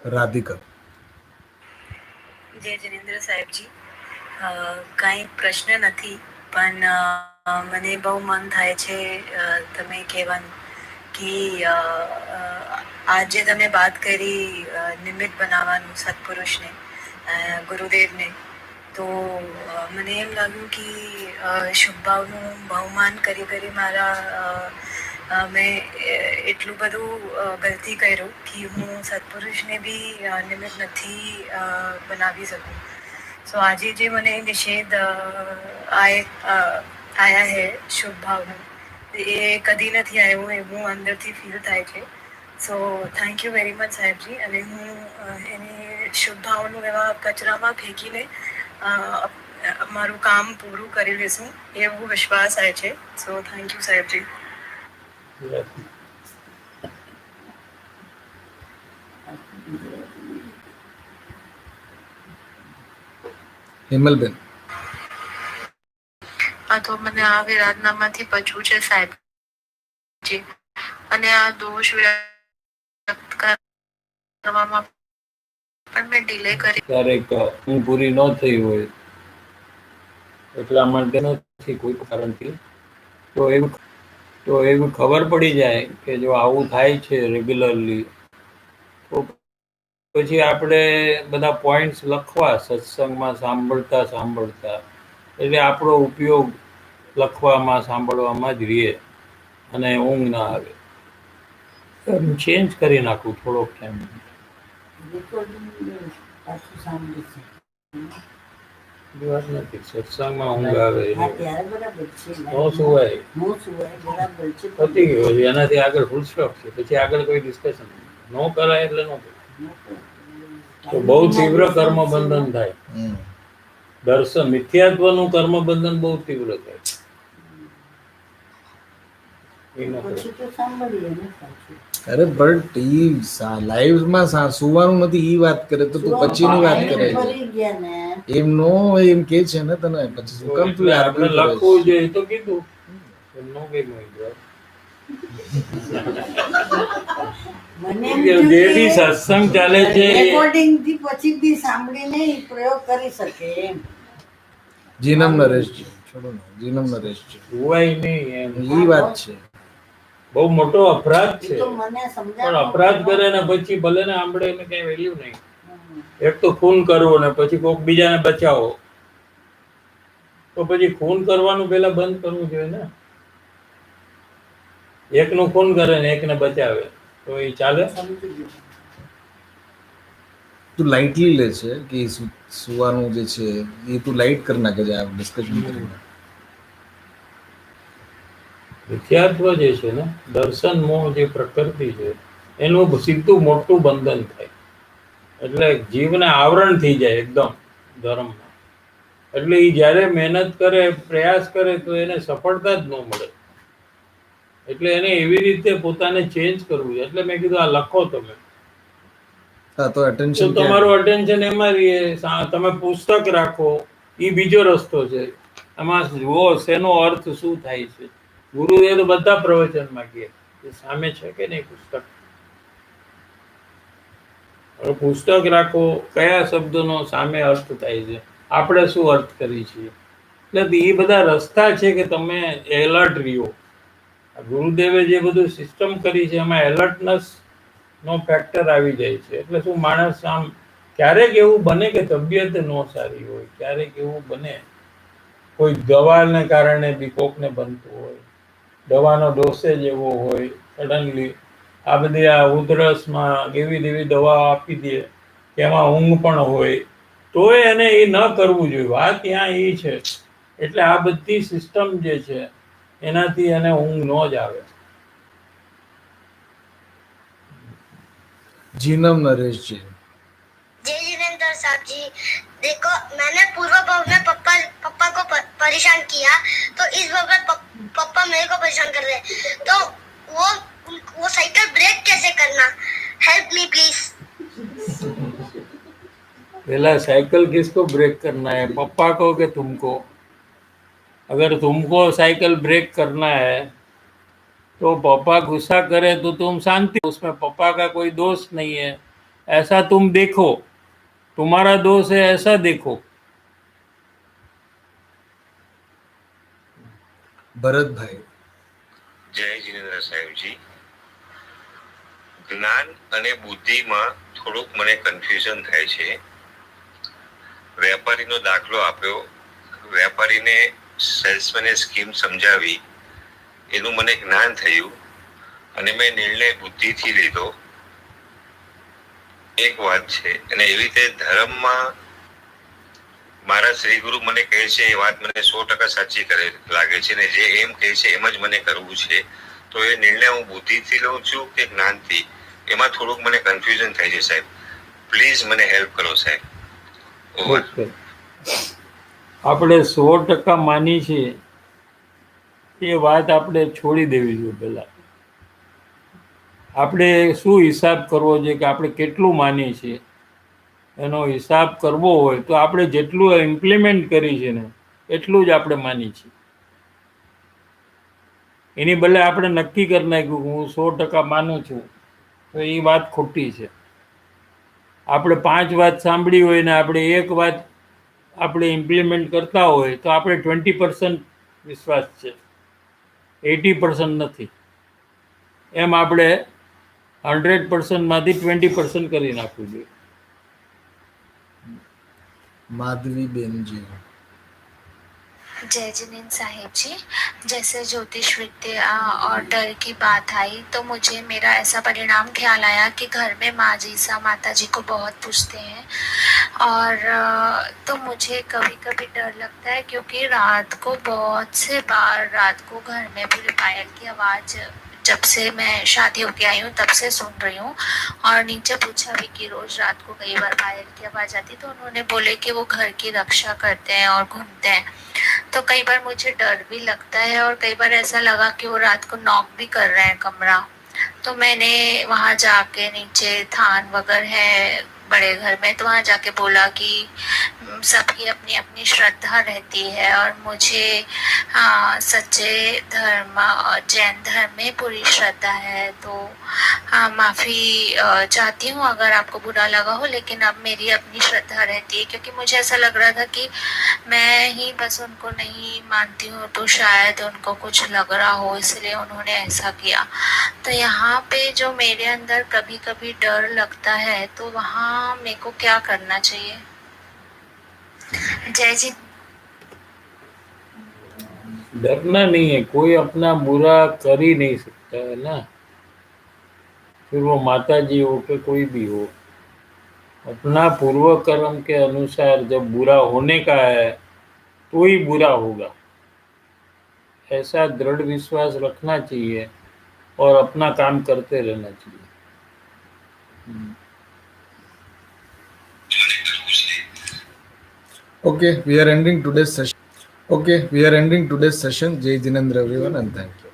Radhika. જય જિનેન્દ્ર સાહેબજી, કાંઈ પ્રશ્ન નથી, પણ મને બહુ મન થાય છે તમે કહેવાનું કે આજે તમે વાત કરી નિમિત્ત બનાવવાનું સત્પુરુષને, ગુરુદેવને, તો મને એમ લાગ્યું કે શુભ ભાવનું બહુમાન કરી કરી મારા મેં એટલું બધું ગલતી કર્યું કે હું સત્પુરુષને બી નિમિત્ત નથી બનાવી શકું. સો આજે જે મને નિષેધ આયા હે શુભ ભાવનું, એ કદી નથી આવ્યું એવું અંદરથી ફીલ થાય છે. So thank you very much સાહેબજી. અને હું એની શુભ ભાવનું એવા કચરામાં ફેંકીને મારું કામ પૂરું કરી લેશું એવું વિશ્વાસ આવે છે. સો થેન્ક યુ સાહેબજી. હેમલબેન. તો મને આ વિરાધનામાંથી બચવું છે સાહેબજી, અને આ દોષ વ્યક્ત કરવામાં પણ મેં ડિલે કરી. ક્યારેક ઊંઘ પૂરી ન થઈ હોય એટલા માટે નથી કોઈ કારણથી, તો એવું ખબર પડી જાય કે જો આવું થાય છે રેગ્યુલરલી, તો પછી આપણે બધા પોઈન્ટ્સ લખવા સત્સંગમાં સાંભળતા એટલે આપણો ઉપયોગ લખવામાં સાંભળવામાં જ રહે અને ઊંઘ ના આવે. ચેન્જ કરી નાખું થોડોક ટાઈમ. પાછું સાંભળે છે. વાત નથી, સત્સંગમાં ઊંઘ આવે હા, ત્યારે બરાબર છે. નો સુવાય, નો સુવાય, બરાબર છે. પતી ગયું. એનાથી આગળ ફૂલ સ્ટોપ છે, પછી આગળ કોઈ ડિસ્કશન નહીં. નો કરાય એટલે નો કરાય. તો બહુ તીવ્ર કર્મ બંધન થાય. દર્શન મિથ્યાત્વનું કર્મ બંધન બહુ તીવ્ર થાય. એ ન કરાય. પછી તો સાંભળીએ ને પાછું. અરે બટ ઈ લાઈવમાં સુવાનું નથી ઈ વાત કરે તો તું પછીની વાત કરે છે. ફરી ગયા ને એમ નો એમ કે છે ને તને પછી શું કામ તું યાર આપણે લખવું જોઈએ એ તો કીધું. એમ નો કઈ હોય. મને એમ કે થયું જે કે બી સત્સંગ ચાલે છે એ રેકોર્ડિંગ થી પછી બી સાંભળીને ઈ પ્રયોગ કરી શકે એમ. જીનમ નરેશ છે છોડો ને જીનમ નરેશ છે સુવાય નહીં એમ. ઈ વાત છે. બહુ મોટો અપરાધ ઈ છે. તો મને પણ સમજાવો. અપરાધ કરે ને પછી ભલે ને આંબળે એને કઈ વેલ્યુ નહીં. એક તો ખૂન કરવો ને પછી કોઈક બીજાને બચાવો, તો પછી ખૂન કરવાનું પેલા બંધ કરવું જોઈએ ને. એકનું ખૂન કરે ને એકને બચાવે તો એ ચાલે? સમજી ગયું. તું લાઇટલી લે છે કે સુવાનું જે છે એ તું લાઇટ કરી નાખે છે આ ડિસ્કશન કરીને. મિથ્યાત્વ જે છે ને, દર્શન મોહ જે પ્રકૃતિ છે એનું સીધું મોટું બંધન થાય. એટલે જીવને આવરણ થઈ જાય એકદમ ધર્મમાં. એટલે એ જ્યારે મહેનત કરે, પ્રયાસ કરે તો એને સફળતા જ ન મળે. એટલે એને એવી રીતે પોતાને ચેન્જ કરવું છે. એટલે મેં કીધું આ લખો તમે, હા તો તો અટેન્શન તમારું અટેન્શન એમાં રહીએ. તમે પુસ્તક રાખો, એ બીજો રસ્તો છે. એમાં જુઓ શેનો અર્થ શું થાય છે. ગુરુદેવ તો બધા પ્રવચનમાં કહે કે સામે છે કે નહીં પુસ્તક. હવે પુસ્તક રાખો, કયા શબ્દનો સામે અર્થ થાય છે, આપણે શું અર્થ કરીએ છીએ. એટલે એ બધા રસ્તા છે કે તમે એલર્ટ રહ્યો. ગુરુદેવે જે બધું સિસ્ટમ કરી છે એમાં એલર્ટનેસ નો ફેક્ટર આવી જાય છે. એટલે શું માણસ આમ ક્યારેક એવું બને કે તબિયત ન સારી હોય, ક્યારેક એવું બને કોઈ દવાને કારણે બી કોકને બનતું હોય, દવાનો ડોસેજ એવો હોય, સડનલી આ બધી આ ઉધરસમાં એવી એવી દવા આપી દે કે એમાં ઊંઘ પણ હોય, તોય એને એ ન કરવું જોઈએ. વાત ત્યાં એ છે. એટલે આ બધી સિસ્ટમ જે છે એનાથી એને ઊંઘ ન જ આવે. जीनम नरेश जी जय जिनेंद्र साहब जी, देखो मैंने पूर्व भाव में पप्पा को परेशान किया, तो इस भाव में पप्पा मेरे को परेशान कर रहे हैं, तो वो साइकिल ब्रेक कैसे करना, हेल्प मी प्लीज। पहला साइकिल किसको ब्रेक करना है, पप्पा को कि तुमको? अगर तुमको साइकिल ब्रेक करना है तो पापा गुस्सा करे तो तुम शांति, उसमें पापा का कोई दोष नहीं है, ऐसा तुम देखो. तुम्हारा दोष है ऐसा देखो. भरत भाई જય જીનેન્દ્ર સાહેબજી, જ્ઞાન અને બુદ્ધિમાં થોડુંક મને કન્ફ્યુઝન થાય છે. વેપારીનો દાખલો આપ્યો, વેપારીને સેલ્સમેને સ્કીમ સમજાવી, એનું મને જ્ઞાન થયું અને મેં નિર્ણય બુદ્ધિથી લીધો. એક વાત છે. અને એવી રીતે ધર્મમાં મારા શ્રી ગુરુ મને કહે છે એ વાત મને 100% સાચી લાગે છે, ને જે એમ કહે છે એમ જ મને કરવું છે. તો એ નિર્ણય હું બુદ્ધિથી લઉં છું કે જ્ઞાનથી, એમાં થોડુંક મને કન્ફ્યુઝન થાય છે સાહેબ. પ્લીઝ મને હેલ્પ કરો સાહેબ. ઓવર. આપણે 100% માની છીએ એ વાત આપણે છોડી દેવી જોઈએ. પહેલાં આપણે શું હિસાબ કરવો જોઈએ કે આપણે કેટલું માનીએ છીએ, એનો હિસાબ કરવો હોય તો આપણે જેટલું ઇમ્પ્લિમેન્ટ કરી છે ને એટલું જ આપણે માની છીએ. એની બદલે આપણે નક્કી કરી નાખ્યું કે હું 100% માનું છું, તો એ વાત ખોટી છે. આપણે 5 વાત સાંભળી હોય ને આપણે એક વાત આપણે ઇમ્પ્લિમેન્ટ કરતા હોય તો આપણે 20% વિશ્વાસ છે, 80% નથી. એમ આપણે 100%માંથી 20% કરી નાખવું જોઈએ. माधवी बेन जी जय जिनेंद्र साहिब जी, जैसे ज्योतिष विद्या और डर की बात आई तो मुझे मेरा ऐसा परिणाम ख्याल आया कि घर में माँ जी सा माता जी को बहुत पूछते हैं, और तो मुझे कभी कभी डर लगता है क्योंकि रात को बहुत से बार रात को घर में पूरे पायल की आवाज़ जब से मैं शादी होके आई हूँ तब से सुन रही हूँ। और नीचे पूछा भी कि रोज रात को कई बार पायल की आवाज आती, तो उन्होंने बोले कि वो घर की रक्षा करते हैं और घूमते हैं। तो कई बार मुझे डर भी लगता है और कई बार ऐसा लगा कि वो रात को नॉक भी कर रहे हैं कमरा। तो मैंने वहां जाके, नीचे थान वगैरह है बड़े घर में, तो वहां जाके बोला कि सबकी अपनी अपनी श्रद्धा रहती है और मुझे सच्चे धर्म जैन धर्म में पूरी श्रद्धा है। तो माफ़ी चाहती हूँ अगर आपको बुरा लगा हो, लेकिन अब मेरी अपनी श्रद्धा रहती है, क्योंकि मुझे ऐसा लग रहा था कि मैं ही बस उनको नहीं मानती हूँ तो शायद उनको कुछ लग रहा हो, इसलिए उन्होंने ऐसा किया। तो यहाँ पे जो मेरे अंदर कभी कभी डर लगता है, तो वहाँ मेरे को क्या करना चाहिए? जय जी। डरना नहीं है, कोई अपना बुरा कर ही नहीं सकता है ना, फिर वो माता जी हो के कोई भी हो। अपना पूर्व कर्म के अनुसार जब बुरा होने का है तो ही बुरा होगा, ऐसा दृढ़ विश्वास रखना चाहिए और अपना काम करते रहना चाहिए। Okay, we are ending today's session. Jai Jinendra everyone and thank you.